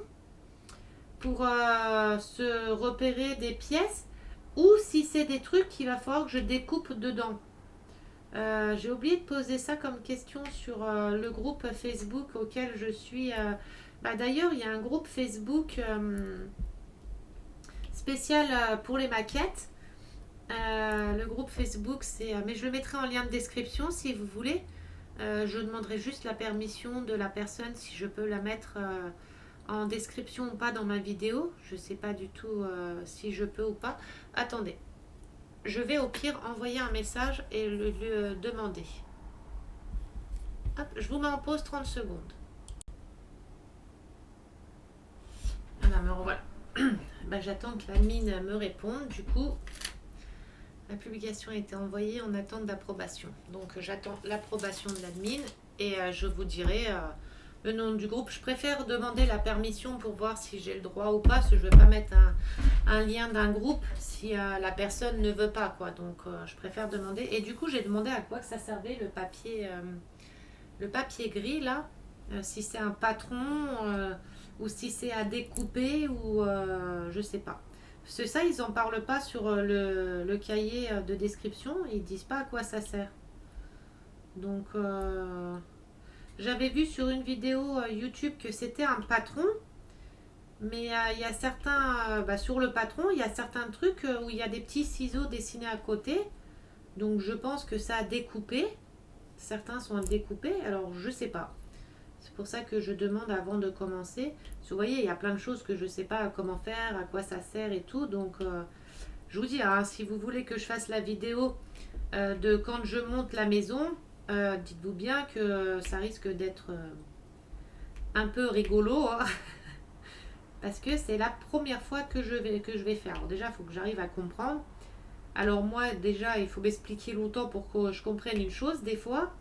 [SPEAKER 1] pour se repérer des pièces ou si c'est des trucs qu'il va falloir que je découpe dedans. J'ai oublié de poser ça comme question sur le groupe Facebook auquel je suis. D'ailleurs, il y a un groupe Facebook spécial pour les maquettes. Le groupe Facebook, c'est. Mais je le mettrai en lien de description si vous voulez. Je demanderai juste la permission de la personne si je peux la mettre en description ou pas dans ma vidéo. Je ne sais pas du tout si je peux ou pas. Attendez. Je vais au pire envoyer un message et le demander. Hop, je vous mets en pause 30 secondes. Ah me revoilà. J'attends que l'admin me réponde. Du coup, la publication a été envoyée en attente d'approbation. Donc j'attends l'approbation de l'admin et je vous dirai le nom du groupe. Je préfère demander la permission pour voir si j'ai le droit ou pas, parce que je ne veux pas mettre un lien d'un groupe si la personne ne veut pas, quoi. Donc je préfère demander. Et du coup, j'ai demandé à quoi que ça servait le papier gris là, si c'est un patron ou si c'est à découper ou je sais pas. Parce que ça, ils en parlent pas sur le cahier de description, ils disent pas à quoi ça sert. Donc j'avais vu sur une vidéo YouTube que c'était un patron, mais il y a certains, sur le patron, il y a certains trucs où il y a des petits ciseaux dessinés à côté. Donc je pense que ça a découpé. Certains sont à découper, alors je sais pas. C'est pour ça que je demande avant de commencer. Parce que vous voyez, il y a plein de choses que je sais pas comment faire, à quoi ça sert et tout. Donc je vous dis, hein, si vous voulez que je fasse la vidéo de quand je monte la maison, dites-vous bien que ça risque d'être un peu rigolo. Hein. Parce que c'est la première fois que je vais faire. Alors déjà, il faut que j'arrive à comprendre. Alors moi, déjà, il faut m'expliquer longtemps pour que je comprenne une chose. Des fois,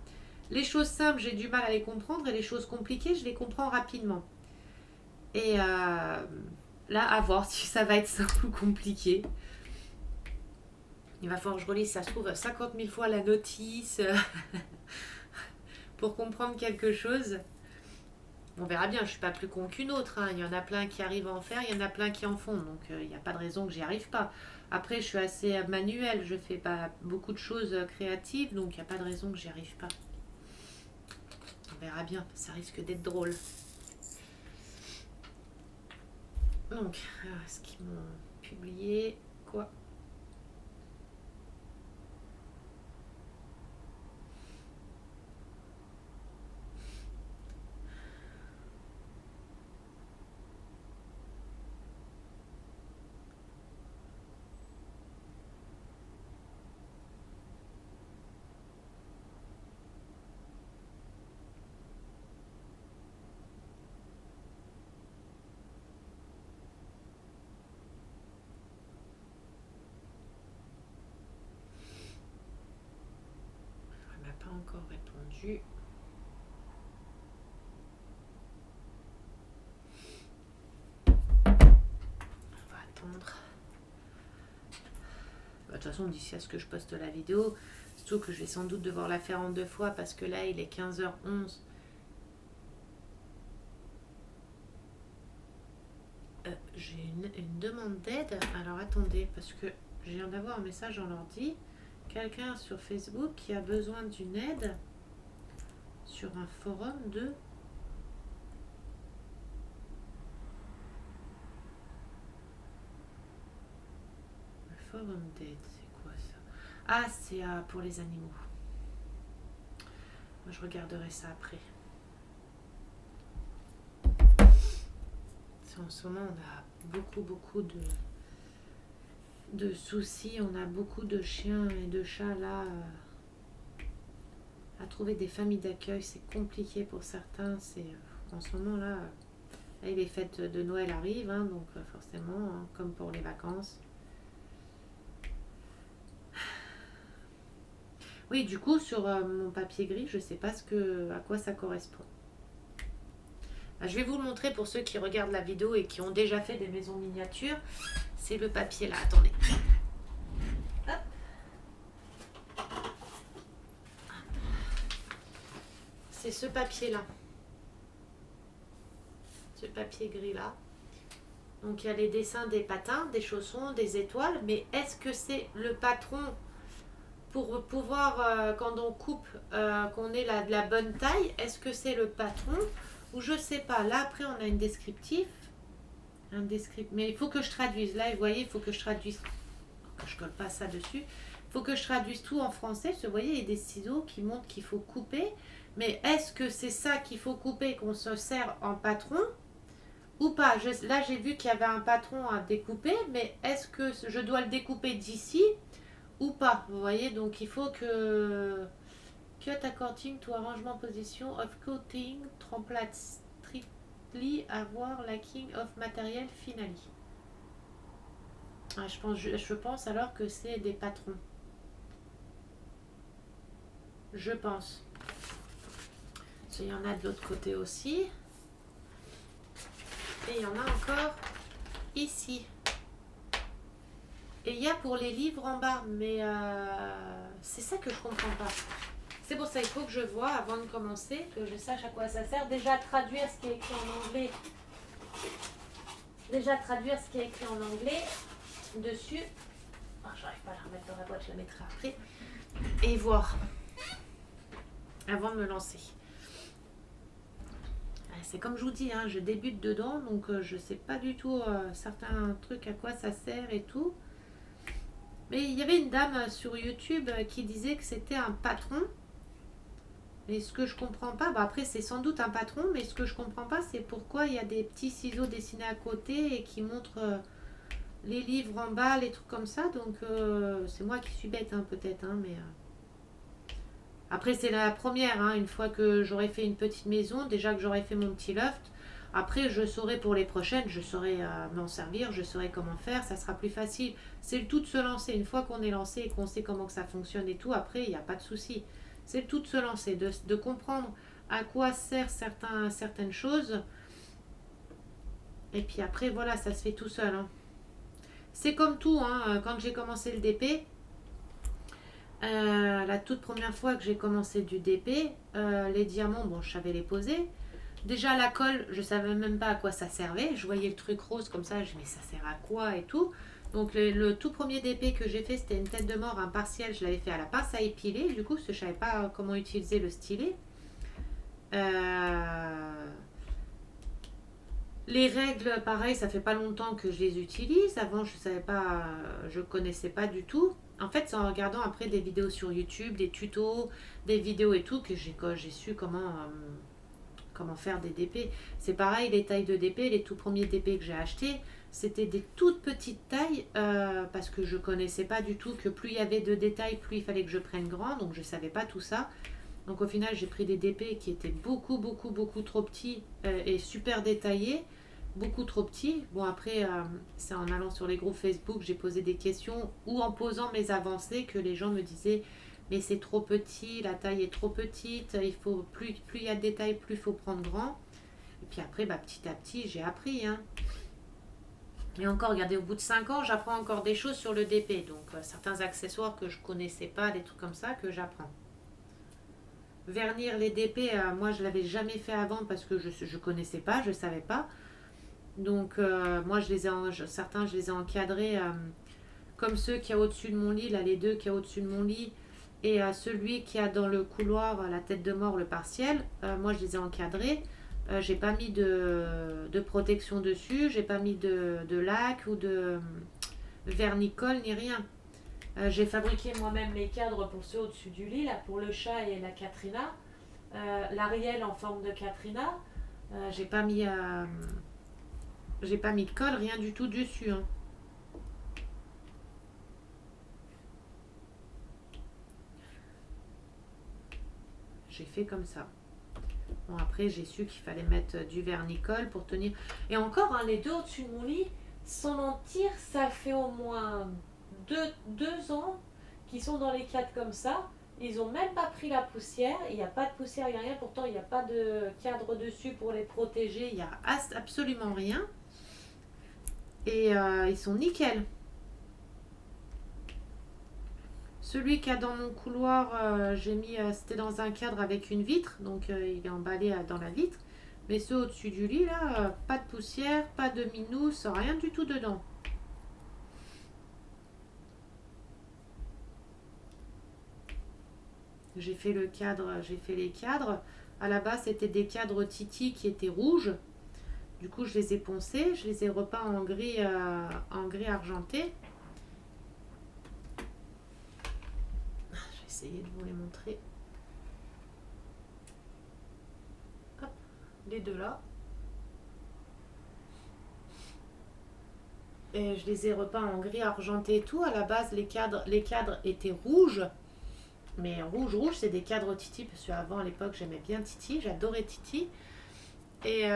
[SPEAKER 1] les choses simples, j'ai du mal à les comprendre. Et les choses compliquées, je les comprends rapidement. Et là, à voir si ça va être simple ou compliqué. Il va falloir que je relise, ça se trouve, 50 000 fois la notice pour comprendre quelque chose. On verra bien, je suis pas plus con qu'une autre. Hein. Il y en a plein qui arrivent à en faire, il y en a plein qui en font. Donc il n'y a pas de raison que j'y arrive pas. Après, je suis assez manuelle, je fais pas beaucoup de choses créatives, donc il n'y a pas de raison que j'y arrive pas. On verra bien, ça risque d'être drôle. Donc, ce qu'ils m'ont publié, quoi. Elle m'a pas encore répondu. On va attendre. De toute façon, d'ici à ce que je poste la vidéo, surtout que je vais sans doute devoir la faire en 2 fois parce que là, il est 15h11. J'ai une demande d'aide. Alors attendez, parce que je viens d'avoir un message en ordi. Quelqu'un sur Facebook qui a besoin d'une aide sur un forum de... Le forum d'aide, c'est quoi ça? Ah, c'est pour les animaux. Moi, je regarderai ça après. En ce moment, on a beaucoup de soucis. On a beaucoup de chiens et de chats là. À trouver des familles d'accueil, c'est compliqué pour certains. C'est en ce moment là, Et les fêtes de Noël arrivent, hein, donc forcément, hein, comme pour les vacances. Oui, du coup, sur mon papier gris, je ne sais pas à quoi ça correspond. Je vais vous le montrer pour ceux qui regardent la vidéo et qui ont déjà fait des maisons miniatures. C'est le papier là, attendez. Hop. C'est ce papier là. Ce papier gris là. Donc il y a les dessins des patins, des chaussons, des étoiles. Mais est-ce que c'est le patron pour pouvoir, quand on coupe, qu'on ait la bonne taille? Est-ce que c'est le patron? Ou je sais pas. Là après on a une descriptif. Mais il faut que je traduise. Là vous voyez, il faut que je traduise. Je colle pas ça dessus. Il faut que je traduise tout en français. Vous voyez, il y a des ciseaux qui montrent qu'il faut couper. Mais est-ce que c'est ça qu'il faut couper, qu'on se sert en patron ou pas? Là, j'ai vu qu'il y avait un patron à découper, mais est-ce que je dois le découper d'ici ou pas? Vous voyez, donc il faut que cut according to arrangement position of coating template strictly avoir lacking of material finally. Je pense alors que c'est des patrons. Je pense. Il y en a de l'autre côté aussi. Et il y en a encore ici. Et il y a pour les livres en bas. Mais c'est ça que je comprends pas. C'est pour ça qu'il faut que je vois avant de commencer, que je sache à quoi ça sert. Déjà traduire ce qui est écrit en anglais. Dessus. Oh, j'arrive pas à la remettre dans la boîte, je la mettrai après. Et voir. Avant de me lancer. C'est comme je vous dis, hein, je débute dedans, donc je sais pas du tout certains trucs à quoi ça sert et tout. Mais il y avait une dame sur YouTube qui disait que c'était un patron. Et ce que je comprends pas, après c'est sans doute un patron, mais ce que je comprends pas, c'est pourquoi il y a des petits ciseaux dessinés à côté et qui montrent les livres en bas, les trucs comme ça. Donc c'est moi qui suis bête, hein, peut-être, hein, mais... Après, c'est la première, hein, une fois que j'aurai fait une petite maison, déjà que j'aurai fait mon petit loft. Après, je saurai pour les prochaines, je saurai m'en servir, je saurai comment faire, ça sera plus facile. C'est le tout de se lancer. Une fois qu'on est lancé et qu'on sait comment que ça fonctionne et tout, après, il n'y a pas de souci. C'est le tout de se lancer, de comprendre à quoi servent certaines choses. Et puis après, voilà, ça se fait tout seul. Hein. C'est comme tout, hein, quand j'ai commencé le DP, la toute première fois que j'ai commencé du DP, les diamants, bon, je savais les poser. Déjà, la colle, je savais même pas à quoi ça servait. Je voyais le truc rose comme ça, je me dis, mais ça sert à quoi et tout. Donc, le tout premier DP que j'ai fait, c'était une tête de mort, un partiel. Je l'avais fait à la pince à épiler, du coup, parce que je savais pas comment utiliser le stylet. Les règles, pareil, ça fait pas longtemps que je les utilise. Avant, je savais pas, je connaissais pas du tout. En fait, c'est en regardant après des vidéos sur YouTube, des tutos, des vidéos et tout, que j'ai su comment faire des DP. C'est pareil, les tailles de DP, les tout premiers DP que j'ai achetés, c'était des toutes petites tailles parce que je connaissais pas du tout que plus il y avait de détails, plus il fallait que je prenne grand, donc je savais pas tout ça. Donc au final, j'ai pris des DP qui étaient beaucoup, beaucoup, beaucoup trop petits et super détaillés. Beaucoup trop petits. Bon, après, c'est en allant sur les groupes Facebook, j'ai posé des questions ou en posant mes avancées que les gens me disaient mais c'est trop petit, la taille est trop petite, il faut plus il y a de détails, plus il faut prendre grand. Et puis après, petit à petit, j'ai appris. Hein. Et encore, regardez, au bout de 5 ans, j'apprends encore des choses sur le DP. Donc, certains accessoires que je connaissais pas, des trucs comme ça, que j'apprends. Vernir les DP, moi je l'avais jamais fait avant parce que je connaissais pas, je savais pas. Donc moi certains je les ai encadrés comme ceux qui a au-dessus de mon lit, là les deux qui a au-dessus de mon lit et celui qui a dans le couloir la tête de mort, le partiel. Moi je les ai encadrés. J'ai pas mis de protection dessus, j'ai pas mis de lac ou de vernicole ni rien. J'ai fabriqué moi-même les cadres pour ceux au-dessus du lit, là pour le chat et la Katrina. L'Ariel en forme de Katrina. J'ai pas mis de colle, rien du tout dessus. Hein. J'ai fait comme ça. Bon, après, j'ai su qu'il fallait mettre du vernicole pour tenir. Et encore, hein, les deux au-dessus de mon lit, sans mentir, ça fait au moins deux ans qu'ils sont dans les cadres comme ça. Ils ont même pas pris la poussière. Il n'y a pas de poussière, il n'y a rien. Pourtant, il n'y a pas de cadre dessus pour les protéger. Il n'y a absolument rien. Et ils sont nickel. Celui qu'il y a dans mon couloir, j'ai mis, c'était dans un cadre avec une vitre, donc il est emballé dans la vitre. Mais ceux au-dessus du lit, là, pas de poussière, pas de minous, rien du tout dedans. J'ai fait le cadre, j'ai fait les cadres. À la base, c'était des cadres Titi qui étaient rouges. Du coup, je les ai poncés, je les ai repeints en gris argenté. Je vais essayer de vous les montrer. Hop, les deux là. Et je les ai repeints en gris argenté et tout. À la base, les cadres étaient rouges. Mais rouge, c'est des cadres Titi. Parce qu'avant, à l'époque, j'aimais bien Titi. J'adorais Titi. Et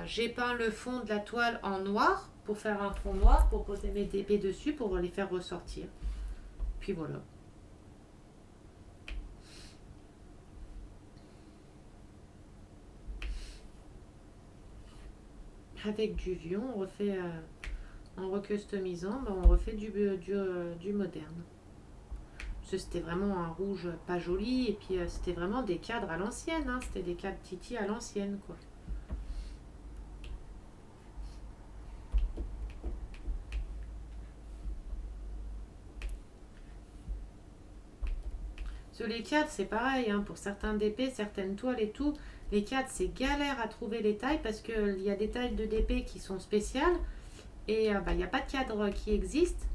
[SPEAKER 1] j'ai peint le fond de la toile en noir. Pour faire un fond noir. Pour poser mes DP dessus. Pour les faire ressortir. Puis voilà. Avec du vieux, on refait... en recustomisant, on refait du moderne. Parce que c'était vraiment un rouge pas joli, et puis c'était vraiment des cadres à l'ancienne, hein, c'était des cadres Titi à l'ancienne, quoi. Sur les cadres, c'est pareil, hein, pour certains DP, certaines toiles et tout, les cadres, c'est galère à trouver les tailles, parce qu'il y a des tailles de DP qui sont spéciales, et il n'y a pas de cadre qui existe.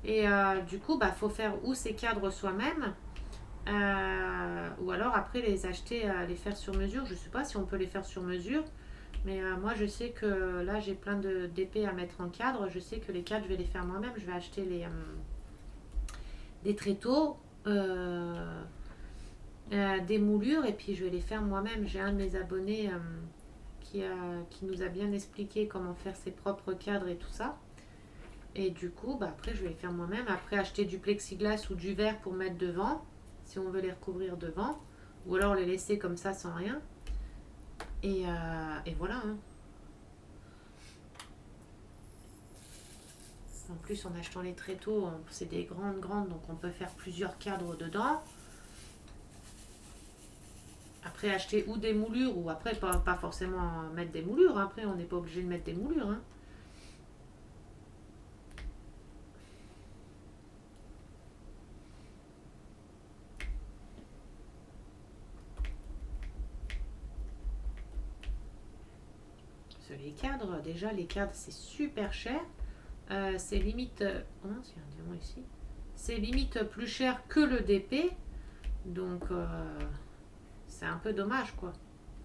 [SPEAKER 1] Et du coup, faut faire ou ces cadres soi-même, ou alors après les acheter, les faire sur mesure. Je ne sais pas si on peut les faire sur mesure, mais moi je sais que là j'ai plein d'épées à mettre en cadre. Je sais que les cadres je vais les faire moi-même. Je vais acheter des tréteaux, des moulures, et puis je vais les faire moi-même. J'ai un de mes abonnés qui nous a bien expliqué comment faire ses propres cadres et tout ça. Et du coup, après, je vais les faire moi-même. Après, acheter du plexiglas ou du verre pour mettre devant, si on veut les recouvrir devant. Ou alors les laisser comme ça sans rien. Et voilà. Hein. En plus, en achetant les tréteaux, c'est des grandes, donc on peut faire plusieurs cadres dedans. Après, acheter ou des moulures, ou après, pas forcément mettre des moulures. Après, on n'est pas obligé de mettre des moulures. Hein. Les cadres, déjà, les cadres, c'est super cher. C'est limite... oh non, il y a un diamant ici. C'est limite plus cher que le DP. Donc, c'est un peu dommage, quoi.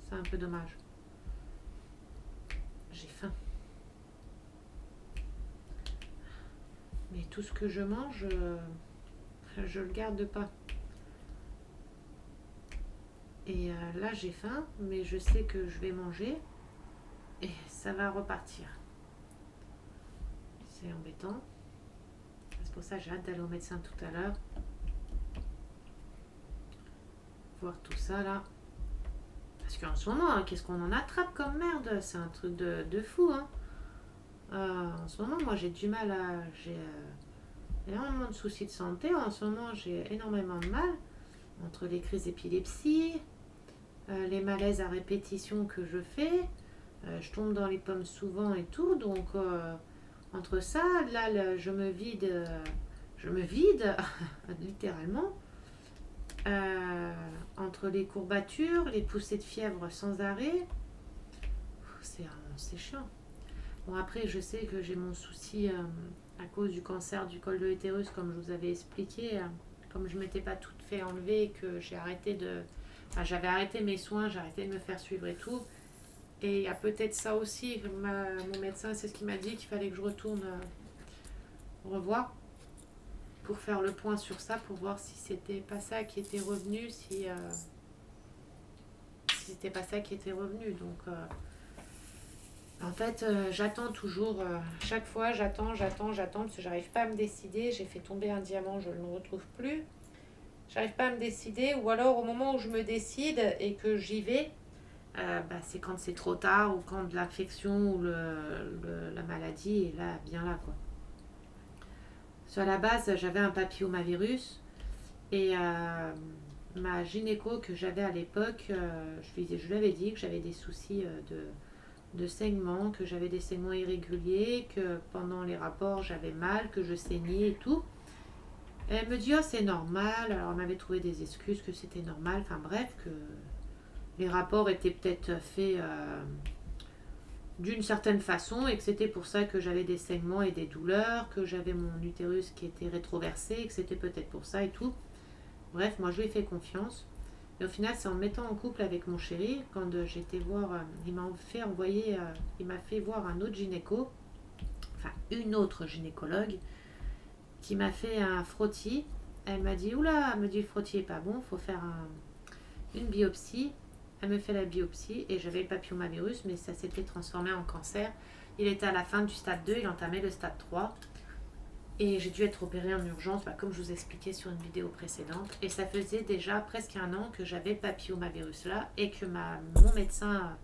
[SPEAKER 1] C'est un peu dommage. J'ai faim. Mais tout ce que je mange, je le garde pas. Et là, j'ai faim, mais je sais que je vais manger. Et ça va repartir. C'est embêtant. C'est pour ça que j'ai hâte d'aller au médecin tout à l'heure. Voir tout ça, là. Parce qu'en ce moment, qu'est-ce qu'on en attrape comme merde? C'est un truc de fou, hein. En ce moment, moi, j'ai du mal à... J'ai énormément de soucis de santé. En ce moment, j'ai énormément de mal. Entre les crises d'épilepsie, les malaises à répétition que je fais, je tombe dans les pommes souvent et tout. Donc, entre ça, là, je me vide littéralement. Entre les courbatures, les poussées de fièvre sans arrêt, c'est chiant. Bon, après, je sais que j'ai mon souci à cause du cancer du col de l'utérus, comme je vous avais expliqué. Comme je ne m'étais pas toute fait enlever, que j'ai arrêté de... Enfin, j'avais arrêté mes soins, j'ai arrêté de me faire suivre et tout. Et il y a peut-être ça aussi. Mon médecin, c'est ce qu'il m'a dit, qu'il fallait que je retourne revoir pour faire le point sur ça, pour voir si c'était pas ça qui était revenu, si si c'était pas ça qui était revenu. Donc, en fait, j'attends toujours. Chaque fois, j'attends, parce que j'arrive pas à me décider. J'ai fait tomber un diamant, je ne le retrouve plus. J'arrive pas à me décider. Ou alors, au moment où je me décide et que j'y vais, c'est quand c'est trop tard ou quand l'infection ou la maladie est là, bien là, quoi. Sur la base, j'avais un papillomavirus et ma gynéco que j'avais à l'époque, je lui avais dit que j'avais des soucis de saignement, que j'avais des saignements irréguliers, que pendant les rapports j'avais mal, que je saignais et tout. Et elle me dit, oh c'est normal, alors elle m'avait trouvé des excuses que c'était normal, enfin bref, que les rapports étaient peut-être faits d'une certaine façon et que c'était pour ça que j'avais des saignements et des douleurs, que j'avais mon utérus qui était rétroversé et que c'était peut-être pour ça et tout. Bref, moi je lui ai fait confiance. Et au final, c'est en me mettant en couple avec mon chéri, quand j'étais voir, il m'a fait voir un autre gynéco, enfin une autre gynécologue, qui m'a fait un frottis. Elle m'a dit, oula, elle me dit le frottis est pas bon, faut faire une biopsie. Elle me fait la biopsie et j'avais le papillomavirus, mais ça s'était transformé en cancer. Il était à la fin du stade 2, il entamait le stade 3. Et j'ai dû être opérée en urgence, comme je vous expliquais sur une vidéo précédente. Et ça faisait déjà presque un an que j'avais le papillomavirus là et que mon médecin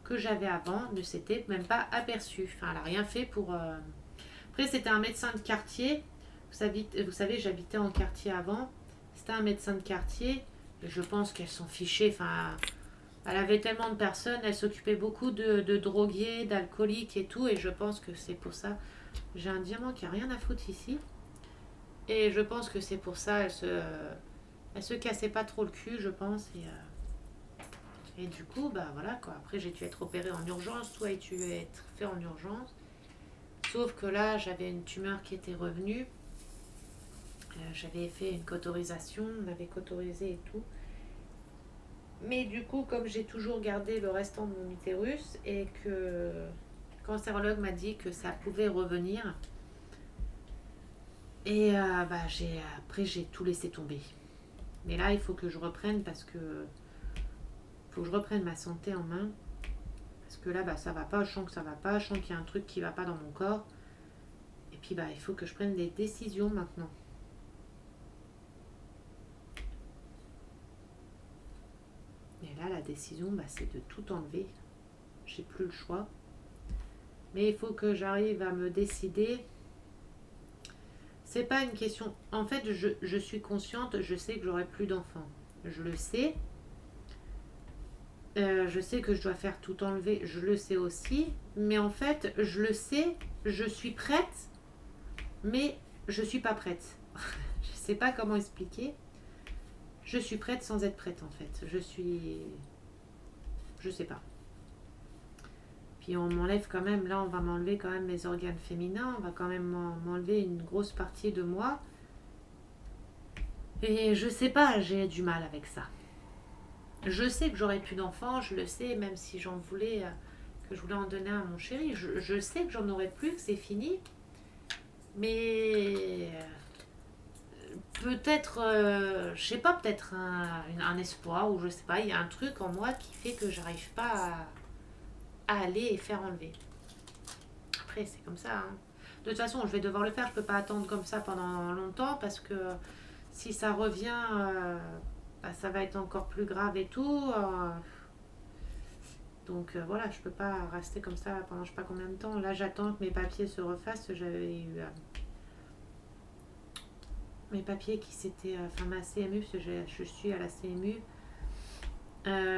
[SPEAKER 1] que j'avais avant ne s'était même pas aperçu. Enfin, elle n'a rien fait pour... Après, c'était un médecin de quartier. Vous savez, j'habitais en quartier avant. C'était un médecin de quartier. Et je pense qu'elle s'en fichait. Enfin, elle avait tellement de personnes. Elle s'occupait beaucoup de drogués, d'alcooliques et tout. Et je pense que c'est pour ça... J'ai un diamant qui a rien à foutre ici. Et je pense que c'est pour ça, elle se cassait pas trop le cul, je pense. Et du coup, voilà quoi. Après, j'ai dû être opérée en urgence. Tout a dû être fait en urgence. Sauf que là, j'avais une tumeur qui était revenue. J'avais fait une cauterisation, on m'avait cauterisé et tout. Mais du coup, comme j'ai toujours gardé le restant de mon utérus et que le cancérologue m'a dit que ça pouvait revenir, et après j'ai tout laissé tomber. Mais là, il faut que je reprenne parce que faut que je reprenne ma santé en main. Parce que là, ça va pas, je sens que ça va pas, je sens qu'il y a un truc qui va pas dans mon corps. Et puis il faut que je prenne des décisions maintenant. Et là, la décision, c'est de tout enlever. J'ai plus le choix. Mais il faut que j'arrive à me décider. C'est pas une question. En fait, je suis consciente, je sais que j'aurai plus d'enfants. Je le sais. Je sais que je dois faire tout enlever, je le sais aussi. Mais en fait, je le sais, je suis prête, mais je suis pas prête. Je sais pas comment expliquer. Je suis prête sans être prête en fait. Je sais pas. Puis on m'enlève quand même, là on va m'enlever quand même mes organes féminins, on va quand même m'enlever une grosse partie de moi. Et je sais pas, j'ai du mal avec ça. Je sais que j'aurai plus d'enfants, je le sais, même si j'en voulais, que je voulais en donner à mon chéri. Je sais que j'en aurai plus, que c'est fini. Mais peut-être, je sais pas, peut-être un espoir, ou je sais pas, il y a un truc en moi qui fait que j'arrive pas à aller et faire enlever. Après, c'est comme ça. Hein. De toute façon, je vais devoir le faire, je peux pas attendre comme ça pendant longtemps parce que si ça revient, ça va être encore plus grave et tout. Donc voilà, je peux pas rester comme ça pendant je sais pas combien de temps. Là, j'attends que mes papiers se refassent. J'avais eu mes papiers qui s'étaient, ma CMU, parce que je suis à la CMU,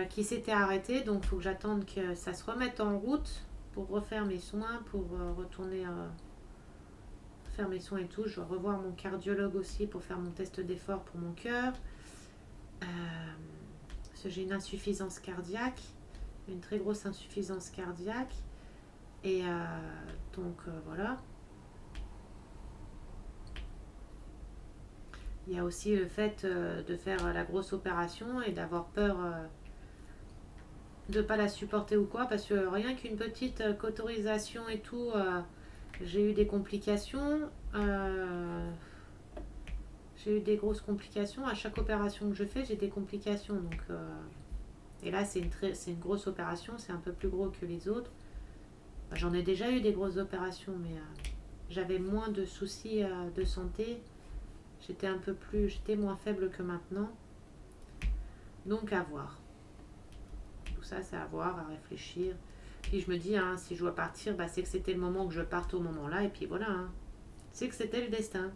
[SPEAKER 1] qui s'était arrêté. Donc, il faut que j'attende que ça se remette en route pour refaire mes soins, pour retourner faire mes soins et tout. Je dois revoir mon cardiologue aussi pour faire mon test d'effort pour mon cœur. Parce que j'ai une insuffisance cardiaque, une très grosse insuffisance cardiaque. Et donc, voilà. Il y a aussi le fait de faire la grosse opération et d'avoir peur de ne pas la supporter ou quoi, parce que rien qu'une petite cauterisation et tout, j'ai eu des complications. J'ai eu des grosses complications. À chaque opération que je fais, j'ai des complications. Donc, Et là, c'est une grosse opération, c'est un peu plus gros que les autres. J'en ai déjà eu des grosses opérations, mais j'avais moins de soucis de santé. J'étais moins faible que maintenant. Donc à voir. Tout ça, c'est à voir, à réfléchir. Puis je me dis, hein, si je dois partir, c'est que c'était le moment que je parte au moment-là. Et puis voilà, hein. C'est que c'était le destin.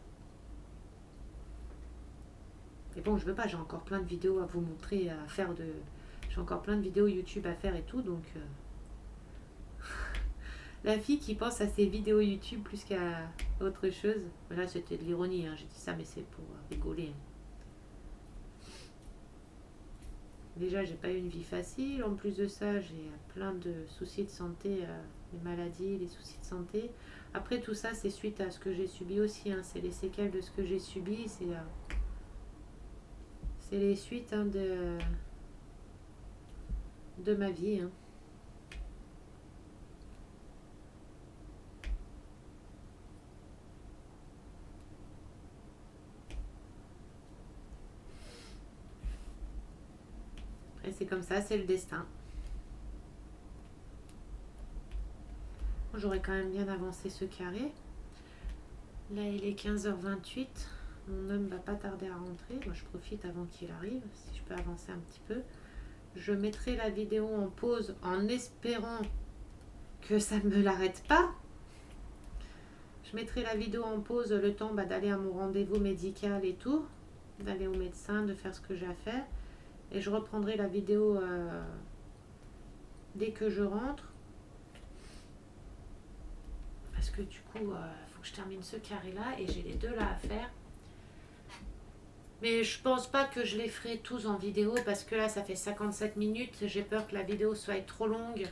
[SPEAKER 1] Et bon, je veux pas, j'ai encore plein de vidéos à vous montrer, à faire de... J'ai encore plein de vidéos YouTube à faire et tout, donc... La fille qui pense à ses vidéos YouTube plus qu'à autre chose. Là, c'était de l'ironie, hein. J'ai dit ça, mais c'est pour rigoler. Déjà, j'ai pas eu une vie facile. En plus de ça, j'ai plein de soucis de santé, les maladies, les soucis de santé. Après, tout ça, c'est suite à ce que j'ai subi aussi, hein. C'est les séquelles de ce que j'ai subi. C'est les suites, hein, de ma vie, hein. Et c'est comme ça, c'est le destin. J'aurais quand même bien avancé ce carré. Là, il est 15h28. Mon homme va pas tarder à rentrer. Moi, je profite avant qu'il arrive, si je peux avancer un petit peu. Je mettrai la vidéo en pause en espérant que ça ne me l'arrête pas. Je mettrai la vidéo en pause le temps d'aller à mon rendez-vous médical et tout, d'aller au médecin, de faire ce que j'ai à faire. Et je reprendrai la vidéo dès que je rentre. Parce que du coup, faut que je termine ce carré-là et j'ai les deux là à faire. Mais je pense pas que je les ferai tous en vidéo parce que là, ça fait 57 minutes. J'ai peur que la vidéo soit trop longue.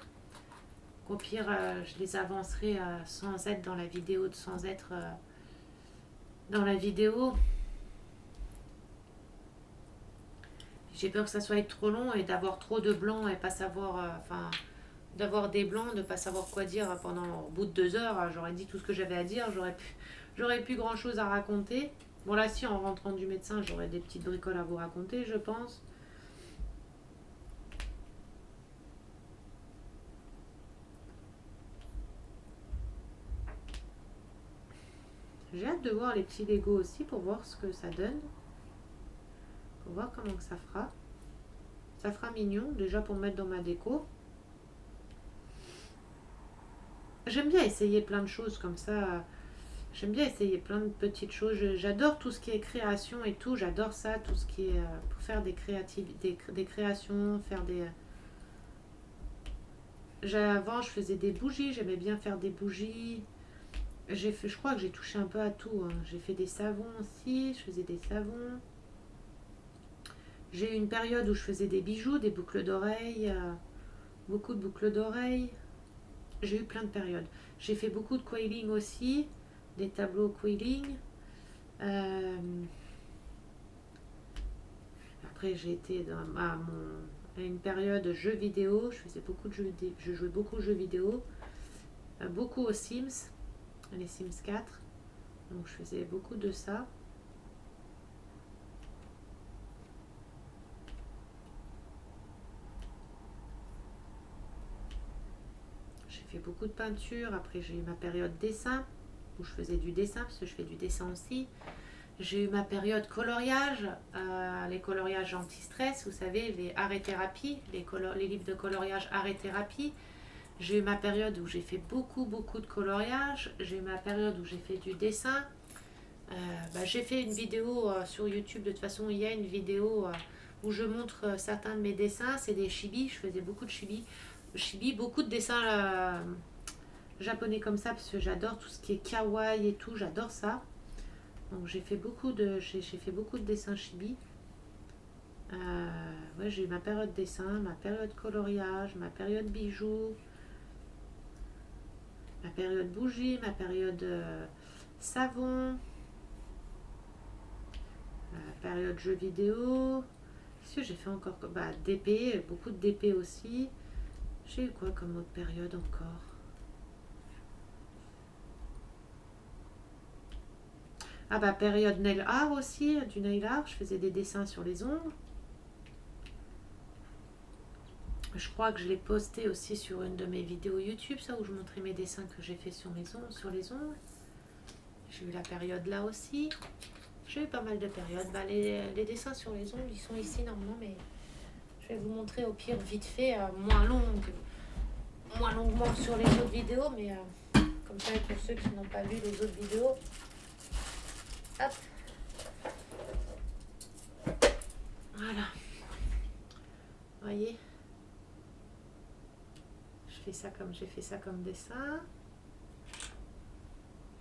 [SPEAKER 1] Qu'au pire, je les avancerai sans être dans la vidéo, sans être dans la vidéo. J'ai peur que ça soit trop long et d'avoir trop de blancs et pas savoir... d'avoir des blancs, de pas savoir quoi dire au bout de 2 heures. J'aurais dit tout ce que j'avais à dire. J'aurais plus grand chose à raconter. Bon là, si en rentrant du médecin, j'aurais des petites bricoles à vous raconter, je pense. J'ai hâte de voir les petits Lego aussi pour voir ce que ça donne. Pour voir comment que ça fera. Ça fera mignon, déjà pour mettre dans ma déco. J'aime bien essayer plein de choses comme ça. J'aime bien essayer plein de petites choses. J'adore tout ce qui est création et tout. J'adore ça, tout ce qui est pour faire des créations, faire des... Avant, je faisais des bougies. J'aimais bien faire des bougies. Je crois que j'ai touché un peu à tout, hein. J'ai fait des savons aussi. Je faisais des savons. J'ai eu une période où je faisais des bijoux, des boucles d'oreilles. Beaucoup de boucles d'oreilles. J'ai eu plein de périodes. J'ai fait beaucoup de quailing aussi. Des tableaux quailing. Après, j'ai été à une période jeux vidéo. Je faisais beaucoup de jeux vidéo. Je jouais beaucoup aux jeux vidéo. Beaucoup aux Sims. Les Sims 4. Donc, je faisais beaucoup de ça. J'ai fait beaucoup de peinture. Après, j'ai eu ma période dessin, où je faisais du dessin, parce que je fais du dessin aussi. J'ai eu ma période coloriage, les coloriages anti-stress, vous savez, les art-thérapie, les livres de coloriage art-thérapie. J'ai eu ma période où j'ai fait beaucoup de coloriage. J'ai eu ma période où j'ai fait du dessin. J'ai fait une vidéo sur YouTube. De toute façon, il y a une vidéo où je montre certains de mes dessins. C'est des chibis. Je faisais beaucoup de chibis. Beaucoup de dessins japonais comme ça, parce que j'adore tout ce qui est kawaii et tout. J'adore ça. Donc j'ai fait beaucoup de dessins chibi. Ouais, j'ai eu ma période dessin, ma période coloriage, ma période bijoux, ma période bougie, ma période savon, ma période jeux vidéo. Qu'est-ce que j'ai fait encore? DP, beaucoup de DP aussi. J'ai eu quoi comme autre période encore? Période nail art aussi, du nail art. Je faisais des dessins sur les ongles. Je crois que je l'ai posté aussi sur une de mes vidéos YouTube, ça, où je montrais mes dessins que j'ai fait sur sur les ongles. J'ai eu la période là aussi. J'ai eu pas mal de périodes. Bah, les dessins sur les ongles, ils sont ici normalement, mais je vais vous montrer au pire vite fait, moins longuement que sur les autres vidéos, mais comme ça pour ceux qui n'ont pas vu les autres vidéos. Hop. Voilà. Vous voyez, je fais ça comme j'ai fait ça comme dessin.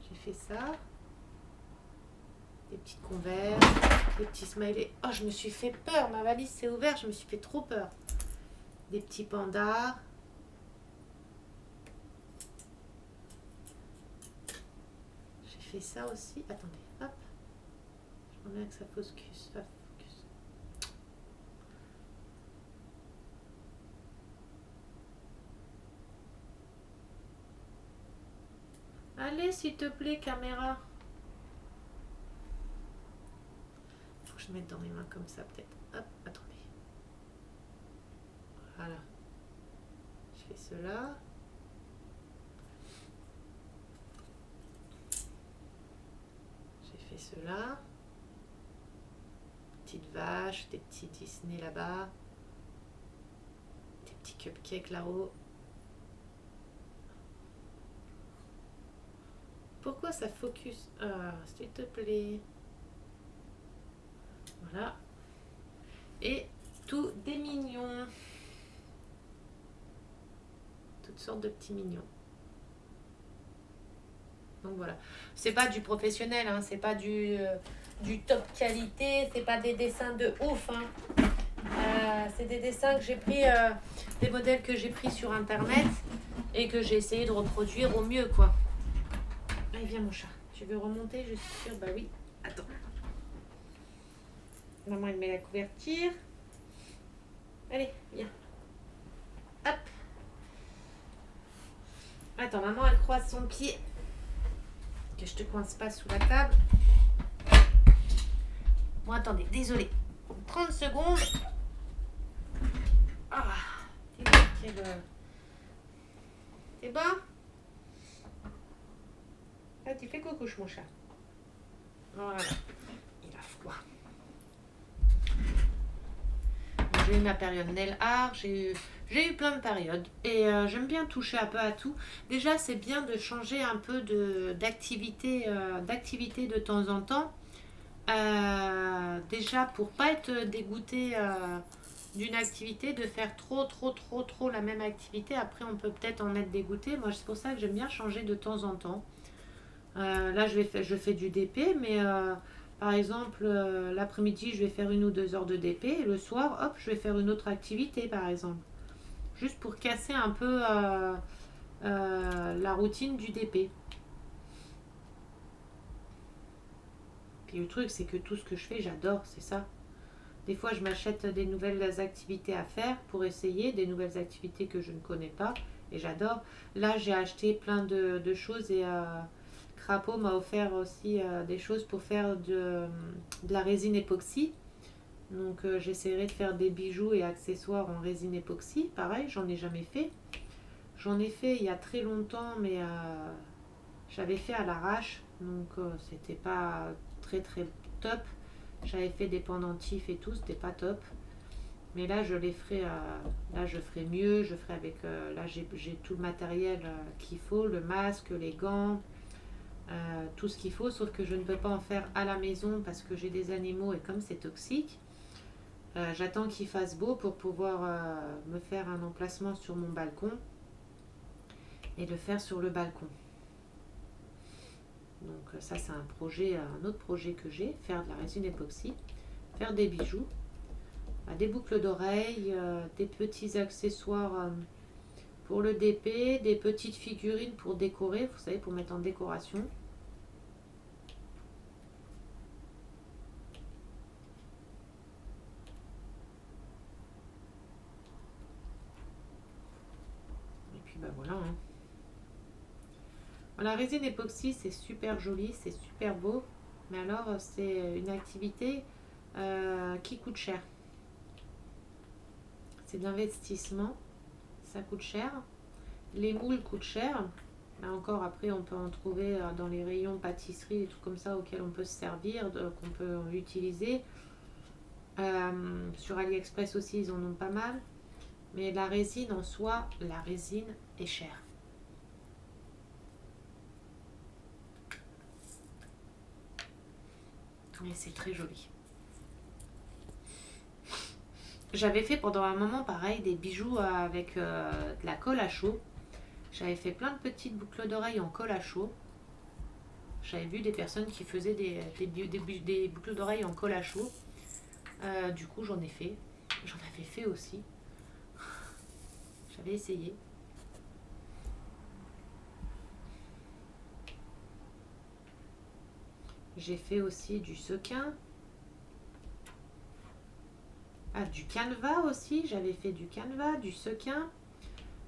[SPEAKER 1] J'ai fait ça. Des petites converses, des petits smileys. Oh, je me suis fait peur, ma valise s'est ouverte, je me suis fait trop peur. Des petits pandas. J'ai fait ça aussi. Attendez, hop. Je remets que ça focus. Allez, s'il te plaît, caméra. Faut que je mette dans mes mains comme ça, peut-être. Hop, attendez. Voilà. Je fais cela. J'ai fait cela. Petite vache, des petits Disney là-bas. Des petits cupcakes là-haut. Pourquoi ça focus? S'il te plaît. Voilà. Et tout des mignons. Toutes sortes de petits mignons. Donc voilà. C'est pas du professionnel, hein, c'est pas du top qualité, c'est pas des dessins de ouf. Hein. C'est des dessins que j'ai pris, des modèles que j'ai pris sur internet et que j'ai essayé de reproduire au mieux, quoi. Allez, viens mon chat. Tu veux remonter, je suis sûre? Bah oui. Attends. Maman, elle met la couverture. Allez, viens. Hop. Attends, maman, elle croise son pied. Que je te coince pas sous la table. Bon, attendez, désolé. 30 secondes. Ah. C'est bon? Ah, tu fais coucouche, mon chat. Voilà. Il a froid. J'ai eu ma période nail art, j'ai eu plein de périodes et j'aime bien toucher un peu à tout. Déjà, c'est bien de changer un peu d'activité de temps en temps. Déjà, pour pas être dégoûté d'une activité, de faire trop la même activité. Après, on peut peut-être en être dégoûté. Moi, c'est pour ça que j'aime bien changer de temps en temps. Là, je fais du DP, mais par exemple, l'après-midi, je vais faire 1 ou 2 heures de DP. Et le soir, hop, je vais faire une autre activité, par exemple. Juste pour casser un peu la routine du DP. Puis le truc, c'est que tout ce que je fais, j'adore, c'est ça. Des fois, je m'achète des nouvelles activités à faire pour essayer, des nouvelles activités que je ne connais pas. Et j'adore. Là, j'ai acheté plein de choses et Crapaud m'a offert aussi des choses pour faire de la résine époxy. Donc j'essaierai de faire des bijoux et accessoires en résine époxy. Pareil, j'en ai jamais fait. J'en ai fait il y a très longtemps, mais j'avais fait à l'arrache. Donc c'était pas très top. J'avais fait des pendentifs et tout, c'était pas top. Mais là, je les ferai, là, je ferai mieux. Je ferai avec, là, j'ai tout le matériel qu'il faut, le masque, les gants, tout ce qu'il faut. Sauf que je ne peux pas en faire à la maison parce que j'ai des animaux et comme c'est toxique, j'attends qu'il fasse beau pour pouvoir me faire un emplacement sur mon balcon et le faire sur le balcon. Donc ça, c'est un projet, un autre projet que j'ai, faire de la résine époxy, faire des bijoux, des boucles d'oreilles, des petits accessoires pour le DP, des petites figurines pour décorer, vous savez, pour mettre en décoration. Et puis bah voilà. Hein. La résine époxy, c'est super joli, c'est super beau, mais alors c'est une activité qui coûte cher. c'est d'investissement. Ça coûte cher. Les moules coûtent cher. Là encore, après, on peut en trouver dans les rayons pâtisserie, des trucs comme ça auxquels on peut se servir, qu'on peut utiliser. Sur AliExpress aussi, ils en ont pas mal. Mais la résine en soi, la résine est chère. Mais c'est très joli. J'avais fait pendant un moment pareil des bijoux avec de la colle à chaud. J'avais fait plein de petites boucles d'oreilles en colle à chaud. J'avais vu des personnes qui faisaient des boucles d'oreilles en colle à chaud. Du coup, j'en ai fait. J'en avais fait aussi. J'avais essayé. J'ai fait aussi du sequin. Ah, du canevas aussi. J'avais fait du canevas, du sequin.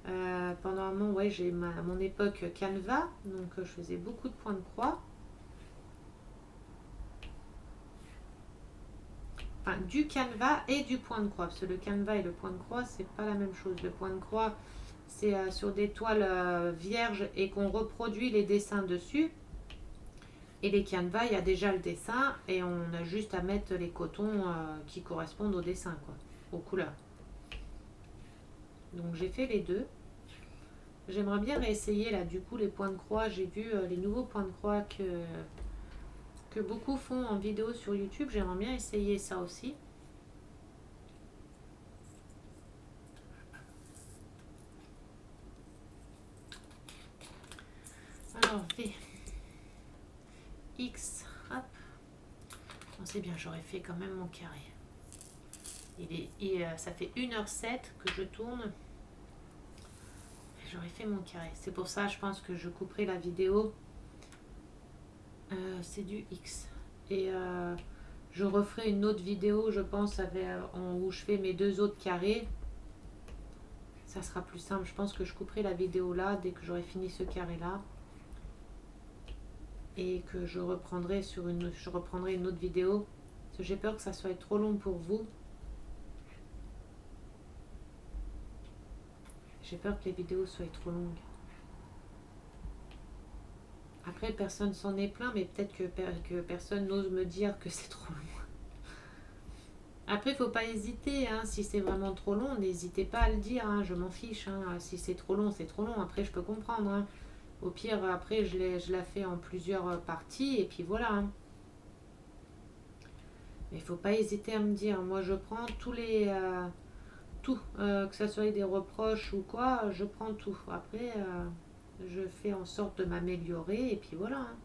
[SPEAKER 1] Pendant un moment, ouais, j'ai mon époque canevas. Donc, je faisais beaucoup de points de croix. Enfin, du canevas et du point de croix. Parce que le canevas et le point de croix, c'est pas la même chose. Le point de croix, c'est sur des toiles vierges et qu'on reproduit les dessins dessus. Et les canevas, il y a déjà le dessin et on a juste à mettre les cotons qui correspondent au dessin, quoi, aux couleurs. Donc j'ai fait les deux. J'aimerais bien réessayer là, du coup, les points de croix. J'ai vu les nouveaux points de croix que beaucoup font en vidéo sur YouTube. J'aimerais bien essayer ça aussi. Alors, V, X, hop. Bon, c'est bien, j'aurais fait quand même mon carré. Ça fait 1h07 que je tourne. J'aurais fait mon carré. C'est pour ça, je pense que je couperai la vidéo. C'est du X. Et je referai une autre vidéo, je pense, où je fais mes deux autres carrés. Ça sera plus simple. Je pense que je couperai la vidéo là, dès que j'aurai fini ce carré-là. Et que je reprendrai une autre vidéo. Parce que j'ai peur que ça soit trop long pour vous. J'ai peur que les vidéos soient trop longues. Après, personne s'en est plaint, mais peut-être que personne n'ose me dire que c'est trop long. Après, il ne faut pas hésiter. Hein. Si c'est vraiment trop long, n'hésitez pas à le dire. Hein. Je m'en fiche. Hein. Si c'est trop long, c'est trop long. Après, je peux comprendre. Hein. Au pire, après, je la fais en plusieurs parties. Et puis voilà. Hein. Mais il ne faut pas hésiter à me dire. Moi, je prends tous les... tout. Que ce soit des reproches ou quoi, je prends tout. Après, je fais en sorte de m'améliorer. Et puis voilà. Hein.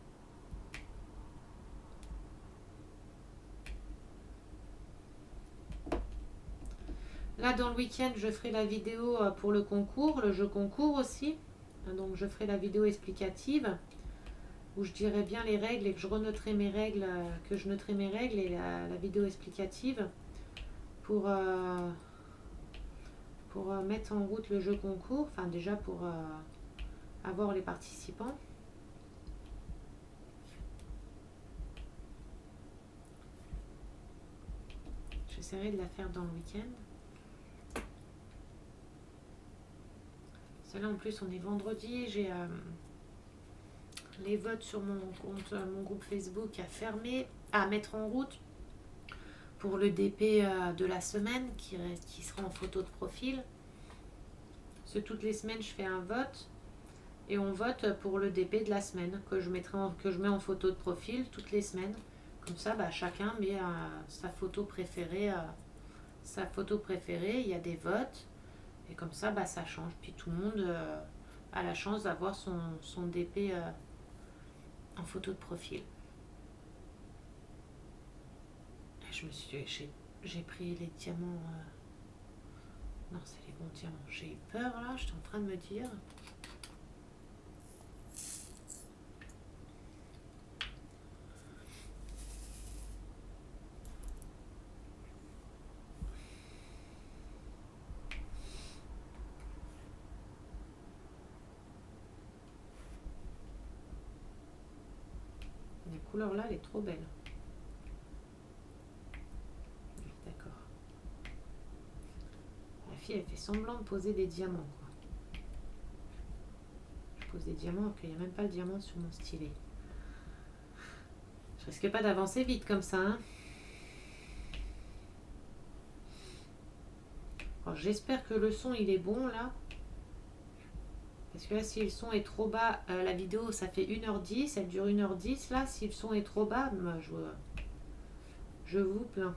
[SPEAKER 1] Là, dans le week-end, je ferai la vidéo pour le concours, le jeu concours aussi. Donc, je ferai la vidéo explicative où je dirai bien les règles et que je renoterai mes règles, et la vidéo explicative pour mettre en route le jeu concours. Enfin, déjà pour avoir les participants. J'essaierai de la faire dans le week-end. Là en plus on est vendredi, j'ai les votes sur mon compte, mon groupe Facebook à mettre en route pour le DP de la semaine qui sera en photo de profil. Parce que toutes les semaines je fais un vote et on vote pour le DP de la semaine que je mets en photo de profil toutes les semaines. Comme ça, chacun met sa photo préférée. Il y a des votes. Et comme ça, ça change. Puis tout le monde a la chance d'avoir son DP en photo de profil. Et j'ai pris les diamants. Non, c'est les bons diamants. J'ai eu peur là, j'étais en train de me dire. La couleur là, elle est trop belle. D'accord. La fille, elle fait semblant de poser des diamants, quoi. Je pose des diamants alors qu'il n'y a même pas de diamant sur mon stylet. Je risque pas d'avancer vite comme ça, hein. Alors, j'espère que le son, il est bon, là. Parce que là, si le son est trop bas, la vidéo, ça fait 1h10. Elle dure 1h10. Là, si le son est trop bas, moi, je vous plains.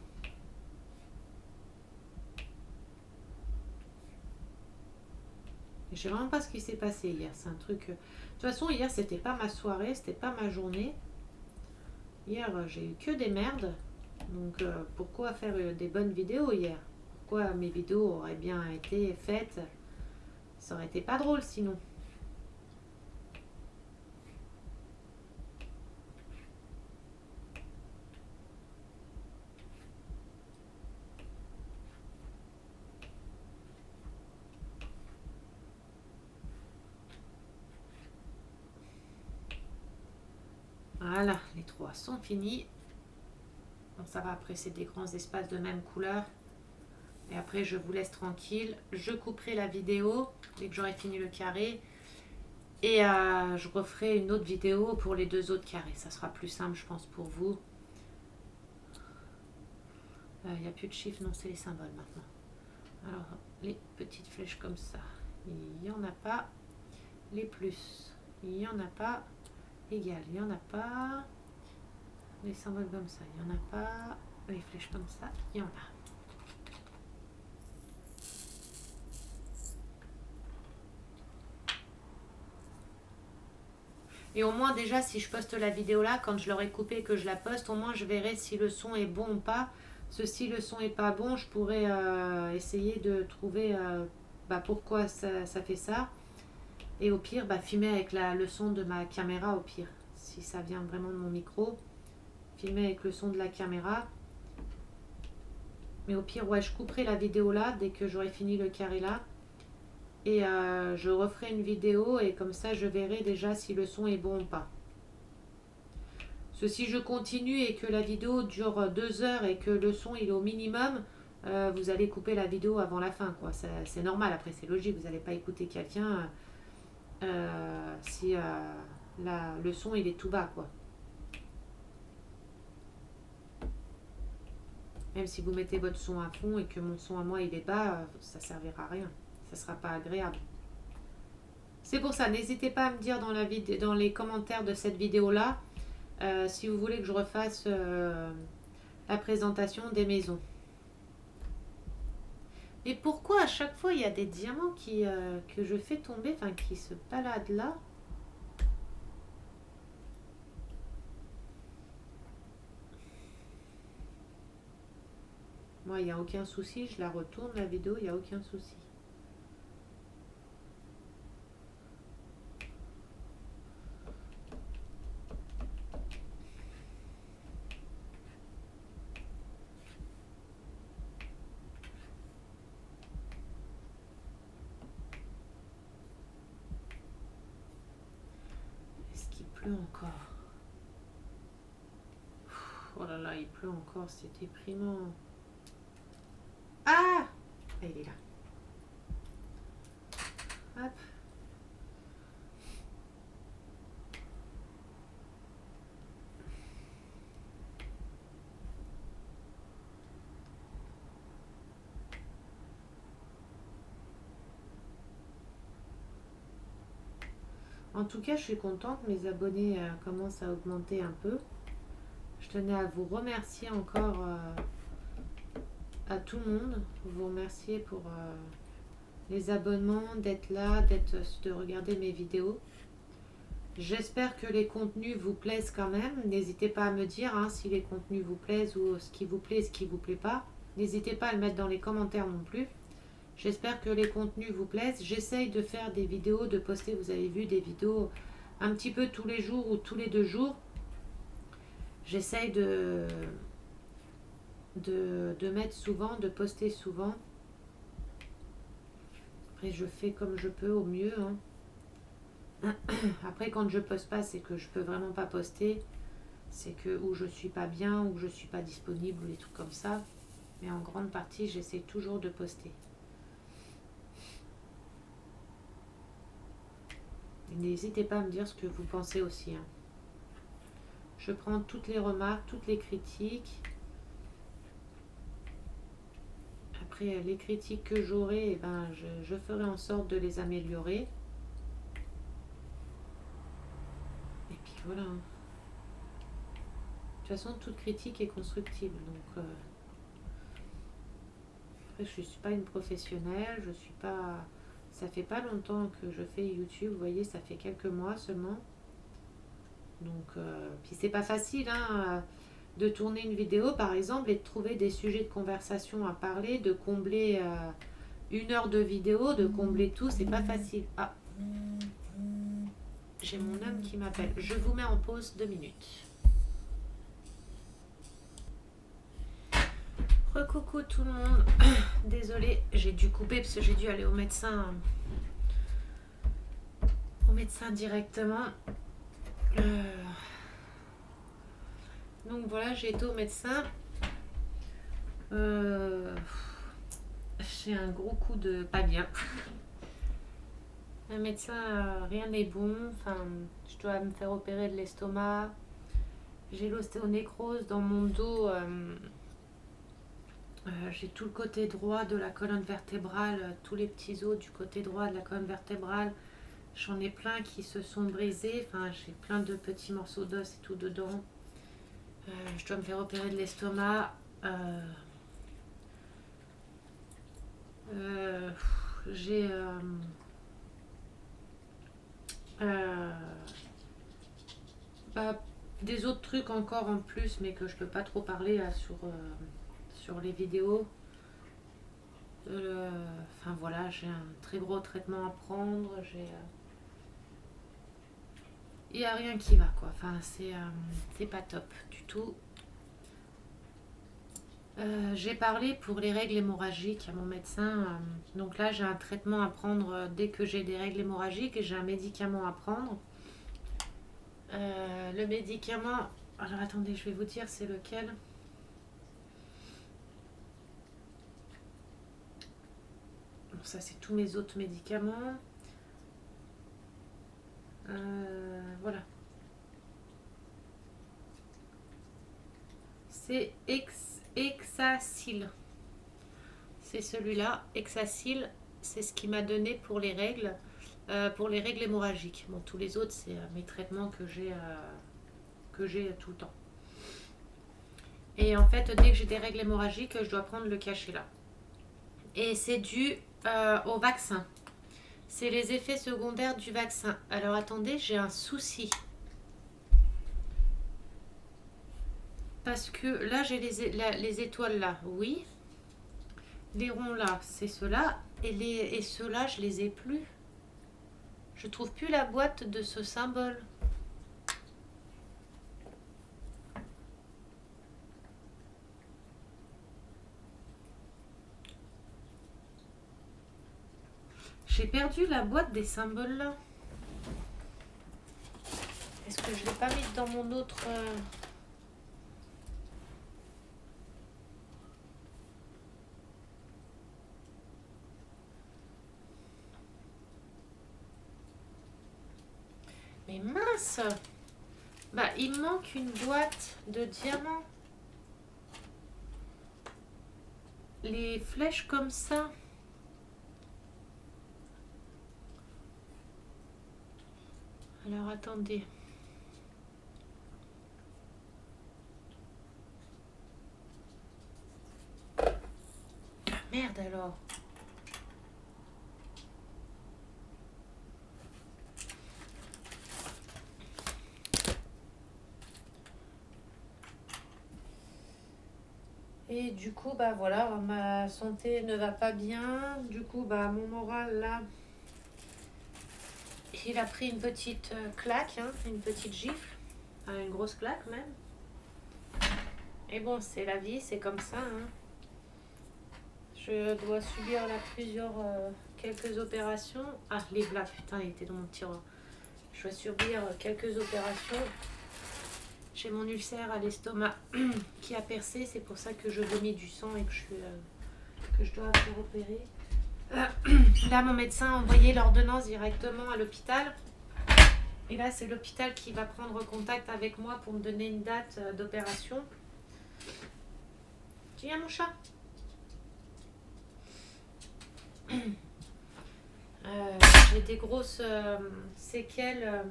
[SPEAKER 1] Je sais vraiment pas ce qui s'est passé hier. C'est un truc... De toute façon, hier, c'était pas ma soirée. C'était pas ma journée. Hier, j'ai eu que des merdes. Donc, pourquoi faire des bonnes vidéos hier? Pourquoi mes vidéos auraient bien été faites? Ça aurait été pas drôle sinon. Voilà, les 3 sont finis. Bon, ça va, après c'est des grands espaces de même couleur. Et après je vous laisse tranquille. Je couperai la vidéo dès que j'aurai fini le carré. Et je referai une autre vidéo pour les 2 autres carrés. Ça sera plus simple je pense pour vous. Il n'y a plus de chiffres, non c'est les symboles maintenant. Alors les petites flèches comme ça. Il n'y en a pas. Les plus. Il n'y en a pas. Égal. Il n'y en a pas. Les symboles comme ça, il n'y en a pas. Les flèches comme ça, il y en a. Et au moins déjà, si je poste la vidéo là, quand je l'aurai coupée et que je la poste, au moins je verrai si le son est bon ou pas. Si le son est pas bon, je pourrais essayer de trouver pourquoi ça fait ça. Et au pire, filmer avec le son de ma caméra au pire. Si ça vient vraiment de mon micro, filmer avec le son de la caméra. Mais au pire, ouais, je couperai la vidéo là dès que j'aurai fini le carré là. Et je referai une vidéo et comme ça, je verrai déjà si le son est bon ou pas. Si je continue et que la vidéo dure 2 heures et que le son il est au minimum, vous allez couper la vidéo avant la fin, quoi. C'est normal, après c'est logique, vous n'allez pas écouter quelqu'un si le son il est tout bas, quoi. Même si vous mettez votre son à fond et que mon son à moi il est bas, ça servira à rien. Ça sera pas agréable. C'est pour ça, n'hésitez pas à me dire dans les commentaires de cette vidéo là si vous voulez que je refasse la présentation des maisons. Et pourquoi à chaque fois il y a des diamants que je fais tomber, enfin qui se baladent là? Moi, il n'y a aucun souci, je la retourne la vidéo, il n'y a aucun souci. Est-ce qu'il pleut encore? Oh là là, il pleut encore, c'est déprimant. Ah! Il est là. Hop. En tout cas, je suis contente, mes abonnés commencent à augmenter un peu. Je tenais à vous remercier encore à tout le monde. Vous remercier pour les abonnements, d'être là, de regarder mes vidéos. J'espère que les contenus vous plaisent quand même. N'hésitez pas à me dire si les contenus vous plaisent ou ce qui vous plaît, ce qui vous plaît pas. N'hésitez pas à le mettre dans les commentaires non plus. J'espère que les contenus vous plaisent. J'essaye de faire des vidéos, de poster, vous avez vu, des vidéos un petit peu tous les jours ou tous les 2 jours. J'essaye de mettre souvent, de poster souvent. Après, je fais comme je peux au mieux. Après, quand je poste pas, c'est que je peux vraiment pas poster. C'est que ou je suis pas bien, ou je suis pas disponible, ou des trucs comme ça. Mais en grande partie, j'essaie toujours de poster. N'hésitez pas à me dire ce que vous pensez aussi, hein. Je prends toutes les remarques, toutes les critiques. Après, les critiques que j'aurai, eh ben, je ferai en sorte de les améliorer. Et puis voilà, hein. De toute façon, toute critique est constructive. Donc, après, je ne suis pas une professionnelle. Je suis pas. Ça fait pas longtemps que je fais YouTube. Vous voyez, ça fait quelques mois seulement. Donc, puis c'est pas facile, hein, de tourner une vidéo, par exemple, et de trouver des sujets de conversation à parler, de combler 1 heure de vidéo, de combler tout. C'est pas facile. Ah, j'ai mon homme qui m'appelle. Je vous mets en pause 2 minutes. Recoucou tout le monde. Désolée, j'ai dû couper parce que j'ai dû aller au médecin directement. Donc voilà, j'ai été au médecin. J'ai un gros coup de pas bien. Le médecin, rien n'est bon. Enfin, je dois me faire opérer de l'estomac. J'ai l'ostéonécrose dans mon dos. J'ai tout le côté droit de la colonne vertébrale, tous les petits os du côté droit de la colonne vertébrale. J'en ai plein qui se sont brisés. Enfin, j'ai plein de petits morceaux d'os et tout dedans. Je dois me faire opérer de l'estomac. J'ai des autres trucs encore en plus, mais que je peux pas trop parler là, sur les vidéos. Enfin voilà, j'ai un très gros traitement à prendre. Il n'y a rien qui va, quoi. Enfin, c'est pas top du tout. J'ai parlé pour les règles hémorragiques à mon médecin. Donc là, j'ai un traitement à prendre dès que j'ai des règles hémorragiques et j'ai un médicament à prendre. Le médicament... Alors attendez, je vais vous dire c'est lequel. Bon, ça, c'est tous mes autres médicaments. Voilà. C'est Hexacil. C'est celui-là. Hexacil, c'est ce qui m'a donné pour les règles hémorragiques. Bon, tous les autres, c'est mes traitements que j'ai tout le temps. Et en fait, dès que j'ai des règles hémorragiques, je dois prendre le cachet là. Et c'est dû au vaccin. C'est les effets secondaires du vaccin. Alors attendez, j'ai un souci. Parce que là, j'ai les étoiles là, oui. Les ronds là, c'est ceux-là. Et ceux-là, je les ai plus. Je trouve plus la boîte de ce symbole. J'ai perdu la boîte des symboles là. Est-ce que je ne l'ai pas mise dans mon autre... Mais mince! Bah, il me manque une boîte de diamants. Les flèches comme ça. Alors, attendez. Ah, merde alors. Et du coup, bah voilà, ma santé ne va pas bien. Du coup, bah mon moral là, il a pris une petite claque, hein, une petite gifle, enfin, une grosse claque même. Et bon, c'est la vie, c'est comme ça, hein. Je dois subir là quelques opérations. Ah, les là, putain, il était dans mon tiroir. Je dois subir quelques opérations. J'ai mon ulcère à l'estomac qui a percé, c'est pour ça que je vomis du sang et que je dois faire opérer. Là, mon médecin a envoyé l'ordonnance directement à l'hôpital. Et là, c'est l'hôpital qui va prendre contact avec moi pour me donner une date d'opération. Tu viens, mon chat? J'ai des grosses séquelles.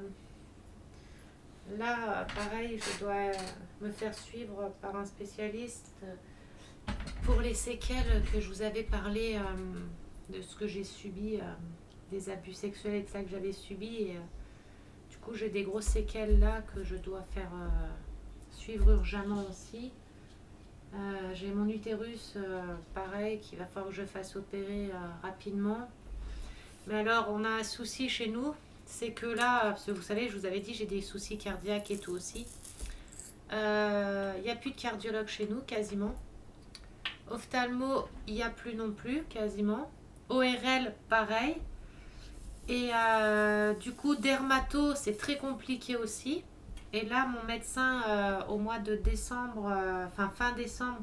[SPEAKER 1] Là, pareil, je dois me faire suivre par un spécialiste pour les séquelles que je vous avais parlé de ce que j'ai subi, des abus sexuels et de ça que j'avais subi. Et, du coup, j'ai des grosses séquelles là que je dois faire suivre urgemment aussi. J'ai mon utérus, pareil, qu'il va falloir que je fasse opérer rapidement. Mais alors, on a un souci chez nous, c'est que là, parce que vous savez, je vous avais dit, j'ai des soucis cardiaques et tout aussi. Il n'y a plus de cardiologue chez nous, quasiment. Ophtalmo, il n'y a plus non plus, quasiment. ORL, pareil. Et du coup, dermato, c'est très compliqué aussi. Et là, mon médecin, au mois de décembre, fin décembre,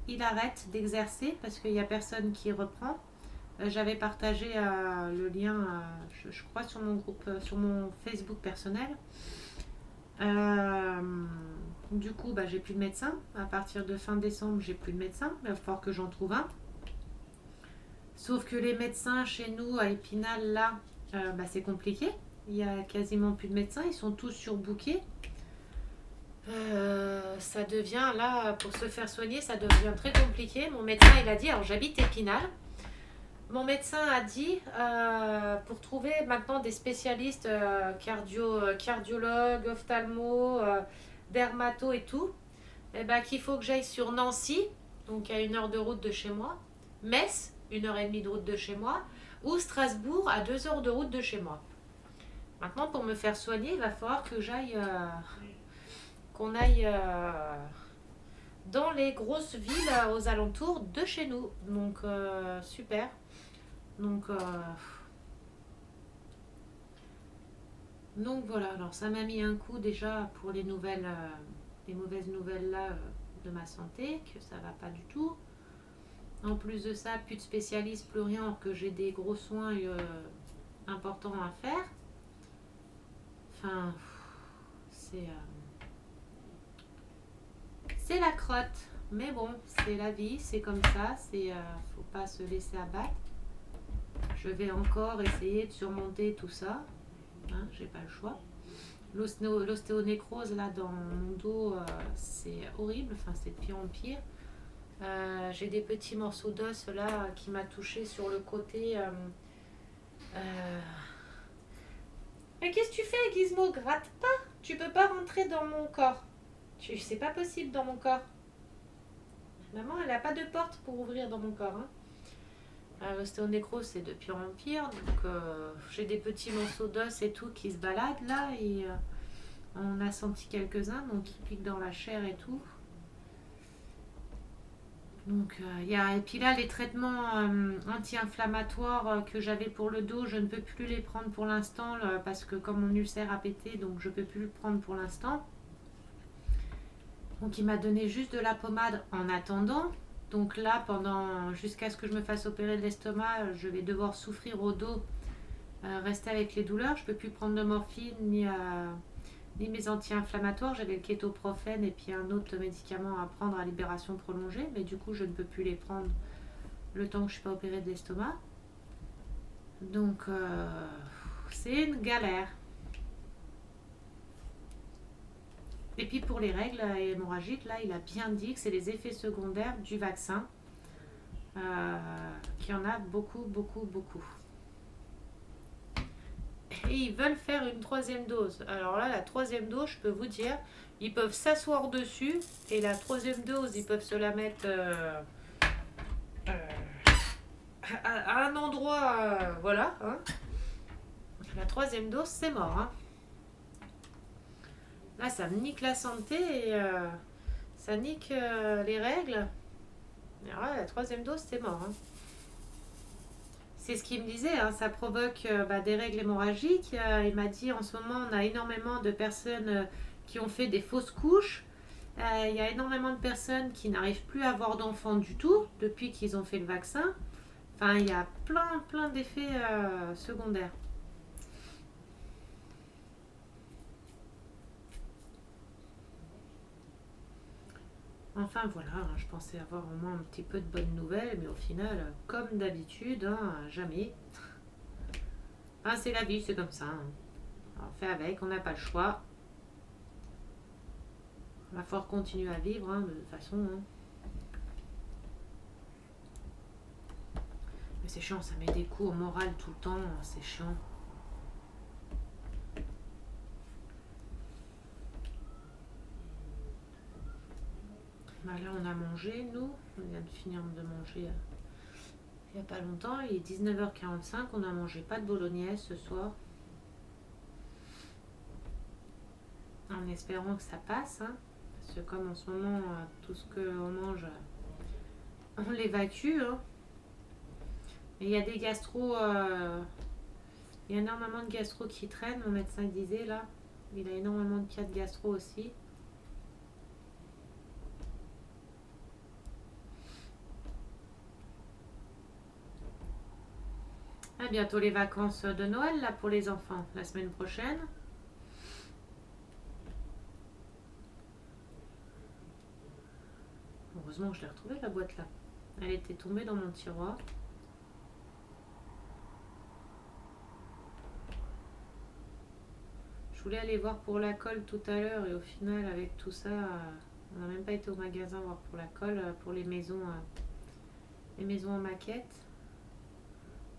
[SPEAKER 1] il arrête d'exercer parce qu'il n'y a personne qui reprend. J'avais partagé le lien, je crois, sur mon groupe, sur mon Facebook personnel. Du coup, j'ai plus de médecin. À partir de fin décembre, j'ai plus de médecin. Il va falloir que j'en trouve un. Sauf que les médecins chez nous, à Épinal, là, c'est compliqué. Il y a quasiment plus de médecins. Ils sont tous surbookés. Ça devient, là, pour se faire soigner, ça devient très compliqué. Mon médecin, il a dit, alors j'habite Épinal. Mon médecin a dit, pour trouver maintenant des spécialistes cardiologues, ophtalmo, dermato et tout, qu'il faut que j'aille sur Nancy, donc à 1 heure de route de chez moi, Metz, 1 heure et demie de route de chez moi, ou Strasbourg à 2 heures de route de chez moi. Maintenant, pour me faire soigner, il va falloir que qu'on aille dans les grosses villes aux alentours de chez nous. Donc, super. Donc voilà, alors ça m'a mis un coup déjà pour les nouvelles, les mauvaises nouvelles là de ma santé, que ça va pas du tout. En plus de ça, plus de spécialistes, plus rien, alors que j'ai des gros soins importants à faire. Enfin, c'est la crotte. Mais bon, c'est la vie, c'est comme ça, faut pas se laisser abattre. Je vais encore essayer de surmonter tout ça. Hein, j'ai pas le choix. L'ostéonécrose là dans mon dos, c'est horrible, enfin c'est de pire en pire. J'ai des petits morceaux d'os là qui m'a touché sur le côté. Mais qu'est-ce que tu fais, Gizmo? Gratte pas. Tu peux pas rentrer dans mon corps. C'est pas possible dans mon corps. Maman, elle a pas de porte pour ouvrir dans mon corps. Hein. L'ostéonécrose, c'est de pire en pire. Donc, j'ai des petits morceaux d'os et tout qui se baladent là. Et on a senti quelques-uns, donc qui piquent dans la chair et tout. Donc, et puis là, les traitements anti-inflammatoires que j'avais pour le dos, je ne peux plus les prendre pour l'instant parce que comme mon ulcère a pété, donc je ne peux plus le prendre pour l'instant. Donc, il m'a donné juste de la pommade en attendant. Donc là, jusqu'à ce que je me fasse opérer de l'estomac, je vais devoir souffrir au dos, rester avec les douleurs. Je ne peux plus prendre de morphine ni mes anti-inflammatoires. J'avais le kétoprophène et puis un autre médicament à prendre à libération prolongée. Mais du coup, je ne peux plus les prendre le temps que je ne suis pas opérée de l'estomac. Donc, c'est une galère. Et puis pour les règles hémorragiques, là, il a bien dit que c'est les effets secondaires du vaccin. Qu'il y en a beaucoup, beaucoup, beaucoup. Et ils veulent faire une 3e dose. Alors là, la 3e dose, je peux vous dire, ils peuvent s'asseoir dessus. Et la 3e dose, ils peuvent se la mettre à un endroit, voilà. Hein. La 3e dose, c'est mort. Hein. Là, ça me nique la santé et ça nique les règles. Alors là, la 3e dose, c'est mort. Hein. C'est ce qu'il me disait, hein, ça provoque des règles hémorragiques. Il m'a dit en ce moment, on a énormément de personnes qui ont fait des fausses couches. Il y a énormément de personnes qui n'arrivent plus à avoir d'enfants du tout depuis qu'ils ont fait le vaccin. Enfin, il y a plein d'effets secondaires. Enfin voilà, hein, je pensais avoir au moins un petit peu de bonnes nouvelles, mais au final, comme d'habitude, hein, jamais. Ah, c'est la vie, c'est comme ça. Hein. On fait avec, on n'a pas le choix. Il va falloir continuer à vivre, hein, de toute façon. Hein. Mais c'est chiant, ça met des coups au moral tout le temps, c'est chiant. Bah là, on a mangé, nous. On vient de finir de manger il n'y a pas longtemps. Il est 19h45, on a mangé pas de bolognaise ce soir. En espérant que ça passe. Hein, parce que comme en ce moment, tout ce qu'on mange, on l'évacue. Hein. Et il y a des gastro... il y a énormément de gastro qui traînent, mon médecin disait là. Il a énormément de cas de gastro aussi. À bientôt les vacances de Noël là pour les enfants, la semaine prochaine. Heureusement que je l'ai retrouvée la boîte là. Elle était tombée dans mon tiroir. Je voulais aller voir pour la colle tout à l'heure et au final avec tout ça, on n'a même pas été au magasin voir pour la colle, pour les maisons en maquette.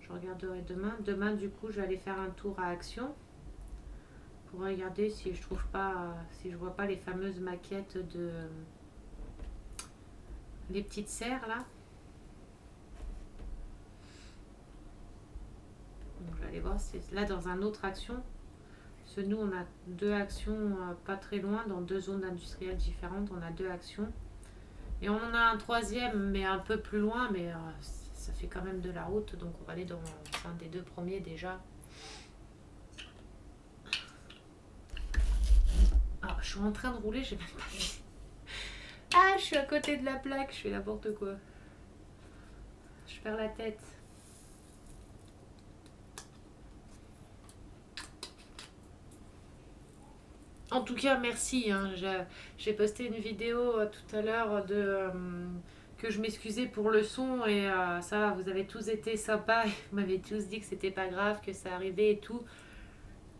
[SPEAKER 1] Je regarderai demain. Demain du coup je vais aller faire un tour à Action pour regarder si je trouve pas, si je vois pas les fameuses maquettes de les petites serres là. Donc, je vais aller voir si là dans un autre Action. Parce que nous on a deux actions pas très loin dans deux zones industrielles différentes. On a deux actions. Et on en a un troisième, mais un peu plus loin, mais ça fait quand même de la route, donc on va aller dans un des deux premiers déjà. Ah, je suis en train de rouler, j'ai même pas vu. Ah, je suis à côté de la plaque, je fais n'importe quoi. Je perds la tête. En tout cas, merci. Hein. J'ai posté une vidéo tout à l'heure de... que je m'excusais pour le son et ça, vous avez tous été sympas, vous m'avez tous dit que c'était pas grave, que ça arrivait et tout.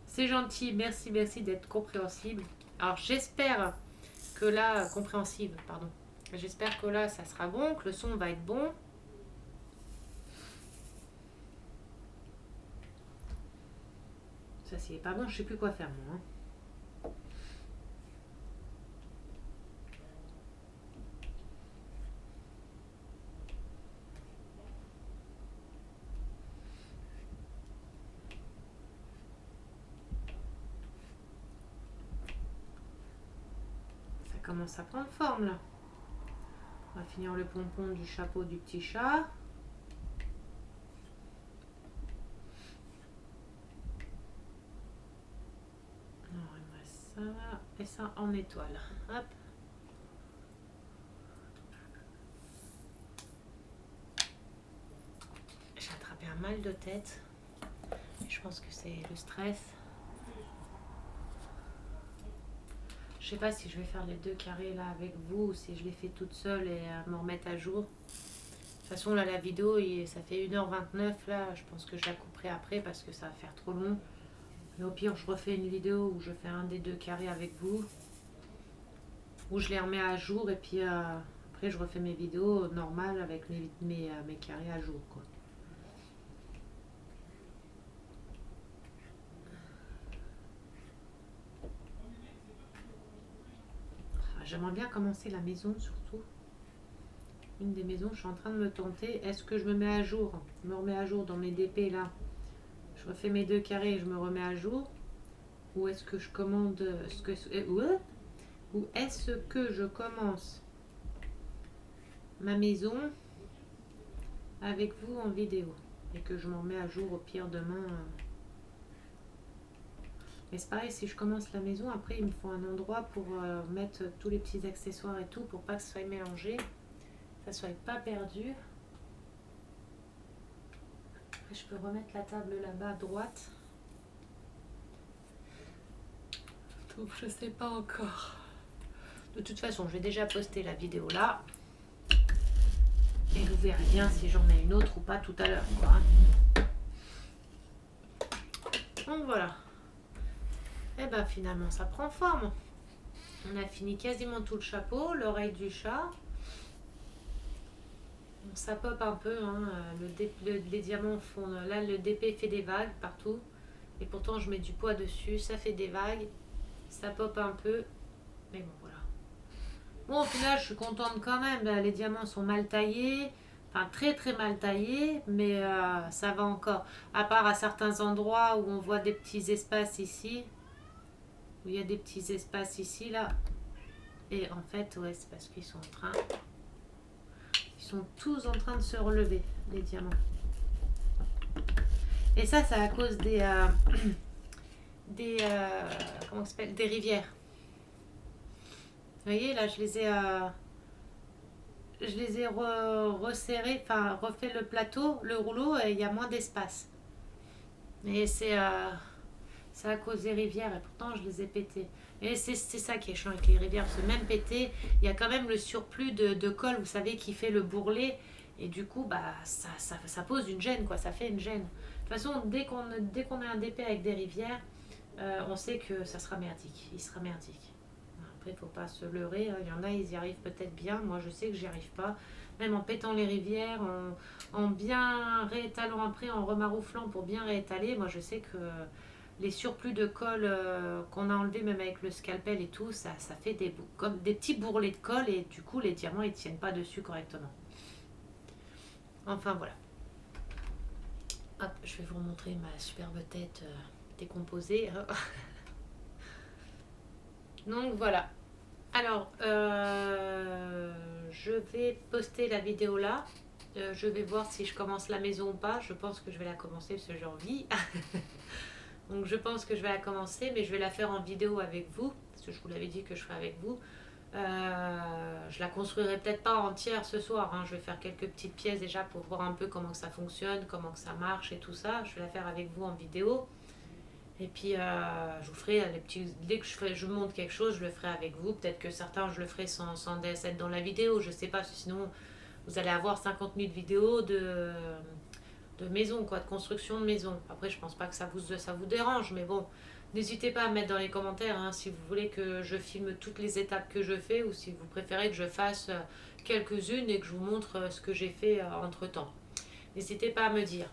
[SPEAKER 1] C'est gentil, merci, merci d'être compréhensible. Alors j'espère que là, compréhensive, pardon. J'espère que là, ça sera bon, que le son va être bon. Ça, c'est pas bon, je sais plus quoi faire moi. Hein. Ça commence à prendre forme là. On va finir le pompon du chapeau du petit chat. Alors, il me reste ça et ça en étoile. Hop. J'ai attrapé un mal de tête. Je pense que c'est le stress. Je sais pas si je vais faire les deux carrés là avec vous ou si je les fais toute seule et me remettre à jour. De toute façon là la vidéo ça fait 1h29 là, je pense que je la couperai après parce que ça va faire trop long. Mais au pire je refais une vidéo où je fais un des deux carrés avec vous. Où je les remets à jour et puis après je refais mes vidéos normales avec mes carrés à jour quoi. J'aimerais bien commencer la maison surtout. Une des maisons, je suis en train de me tenter. Est-ce que je me mets à jour? Je me remets à jour dans mes DP là. Je refais mes deux carrés et je me remets à jour. Ou est-ce que je commande... Ou est-ce que je commence ma maison avec vous en vidéo et que je m'en remets à jour au pire demain. Mais c'est pareil, si je commence la maison, après il me faut un endroit pour mettre tous les petits accessoires et tout pour pas que ça soit mélangé, que ça soit pas perdu. Après, je peux remettre la table là-bas à droite. Donc je sais pas encore. De toute façon, je vais déjà poster la vidéo là. Et vous verrez bien si j'en ai une autre ou pas tout à l'heure, quoi. Donc voilà. Et ben finalement, ça prend forme. On a fini quasiment tout le chapeau, l'oreille du chat. Bon, ça pop un peu, hein. Les diamants font... Là, le DP fait des vagues partout. Et pourtant, je mets du poids dessus. Ça fait des vagues. Ça pop un peu. Mais bon, voilà. Bon, au final, je suis contente quand même. Les diamants sont mal taillés. Enfin, très très mal taillés. Mais ça va encore. À part à certains endroits où on voit des petits espaces ici. Où il y a des petits espaces ici, là. Et en fait, ouais, c'est parce qu'ils sont en train... Ils sont tous en train de se relever, les diamants. Et ça, c'est à cause comment ça s'appelle, des rivières. Vous voyez, là, je les ai resserrés, enfin, refait le plateau, le rouleau, et il y a moins d'espace. Mais c'est à cause des rivières, et pourtant, je les ai pétés. Et c'est ça qui est chiant avec les rivières, parce que même pété, il y a quand même le surplus de colle, vous savez, qui fait le bourrelet. Et du coup, bah, ça pose une gêne, quoi. Ça fait une gêne. De toute façon, dès qu'on a un DP avec des rivières, on sait que ça sera merdique. Il sera merdique. Après, il ne faut pas se leurrer. Il y en a, ils y arrivent peut-être bien. Moi, je sais que j'y arrive pas. Même en pétant les rivières, en bien réétalant après, en remarouflant pour bien réétaler, moi, je sais que les surplus de colle qu'on a enlevé même avec le scalpel et tout, ça fait comme des petits bourrelets de colle et du coup, les diamants, ils tiennent pas dessus correctement. Enfin, voilà. Hop, je vais vous montrer ma superbe tête décomposée. Donc voilà. Alors, je vais poster la vidéo là. Je vais voir si je commence la maison ou pas. Je pense que je vais la commencer parce que j'ai envie. Donc je pense que je vais la commencer, mais je vais la faire en vidéo avec vous. Parce que je vous l'avais dit que je ferai avec vous. Je la construirai peut-être pas entière ce soir. Hein. Je vais faire quelques petites pièces déjà pour voir un peu comment ça fonctionne, comment que ça marche et tout ça. Je vais la faire avec vous en vidéo. Et puis je vous ferai les petits. Dès que je monte quelque chose, je le ferai avec vous. Peut-être que certains je le ferai sans être dans la vidéo. Je sais pas, parce que sinon vous allez avoir 50 000 vidéos de maison, quoi, de construction de maison. Après, je pense pas que ça vous dérange, mais bon, n'hésitez pas à mettre dans les commentaires hein, si vous voulez que je filme toutes les étapes que je fais ou si vous préférez que je fasse quelques-unes et que je vous montre ce que j'ai fait entre temps. N'hésitez pas à me dire.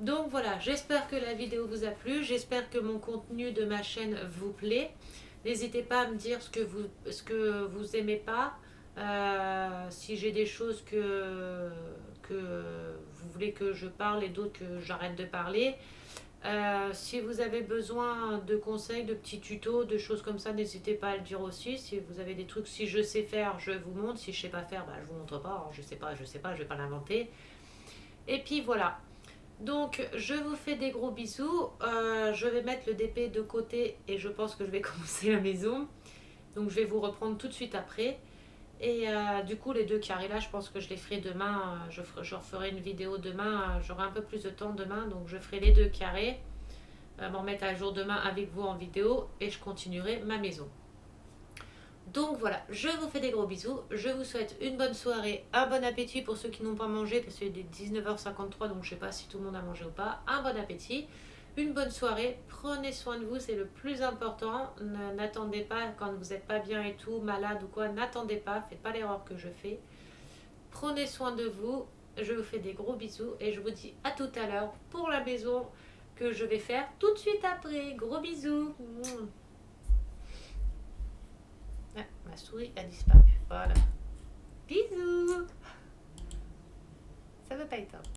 [SPEAKER 1] Donc voilà, j'espère que la vidéo vous a plu, j'espère que mon contenu de ma chaîne vous plaît. N'hésitez pas à me dire ce que vous aimez pas, si j'ai des choses que vous voulez que je parle et d'autres que j'arrête de parler. Si vous avez besoin de conseils, de petits tutos, de choses comme ça, n'hésitez pas à le dire aussi. Si vous avez des trucs, si je sais faire, je vous montre. Si je sais pas faire, bah, je vous montre pas. Alors, je sais pas, je vais pas l'inventer. Et puis voilà. Donc je vous fais des gros bisous. Je vais mettre le DP de côté et je pense que je vais commencer la maison. Donc je vais vous reprendre tout de suite après. Et du coup les deux carrés là, je pense que je les ferai demain. Je referai une vidéo demain. J'aurai un peu plus de temps demain. Donc je ferai les deux carrés. M'en mettre à jour demain avec vous en vidéo. Et je continuerai ma maison. Donc voilà, je vous fais des gros bisous, je vous souhaite une bonne soirée, un bon appétit pour ceux qui n'ont pas mangé, parce qu'il est 19h53, donc je sais pas si tout le monde a mangé ou pas, un bon appétit, une bonne soirée, prenez soin de vous, c'est le plus important, n'attendez pas quand vous n'êtes pas bien et tout, malade ou quoi, n'attendez pas, faites pas l'erreur que je fais, prenez soin de vous, je vous fais des gros bisous et je vous dis à tout à l'heure pour la maison que je vais faire tout de suite après, gros bisous. Ah, ma souris a disparu. Voilà. Bisous. Ça veut pas être.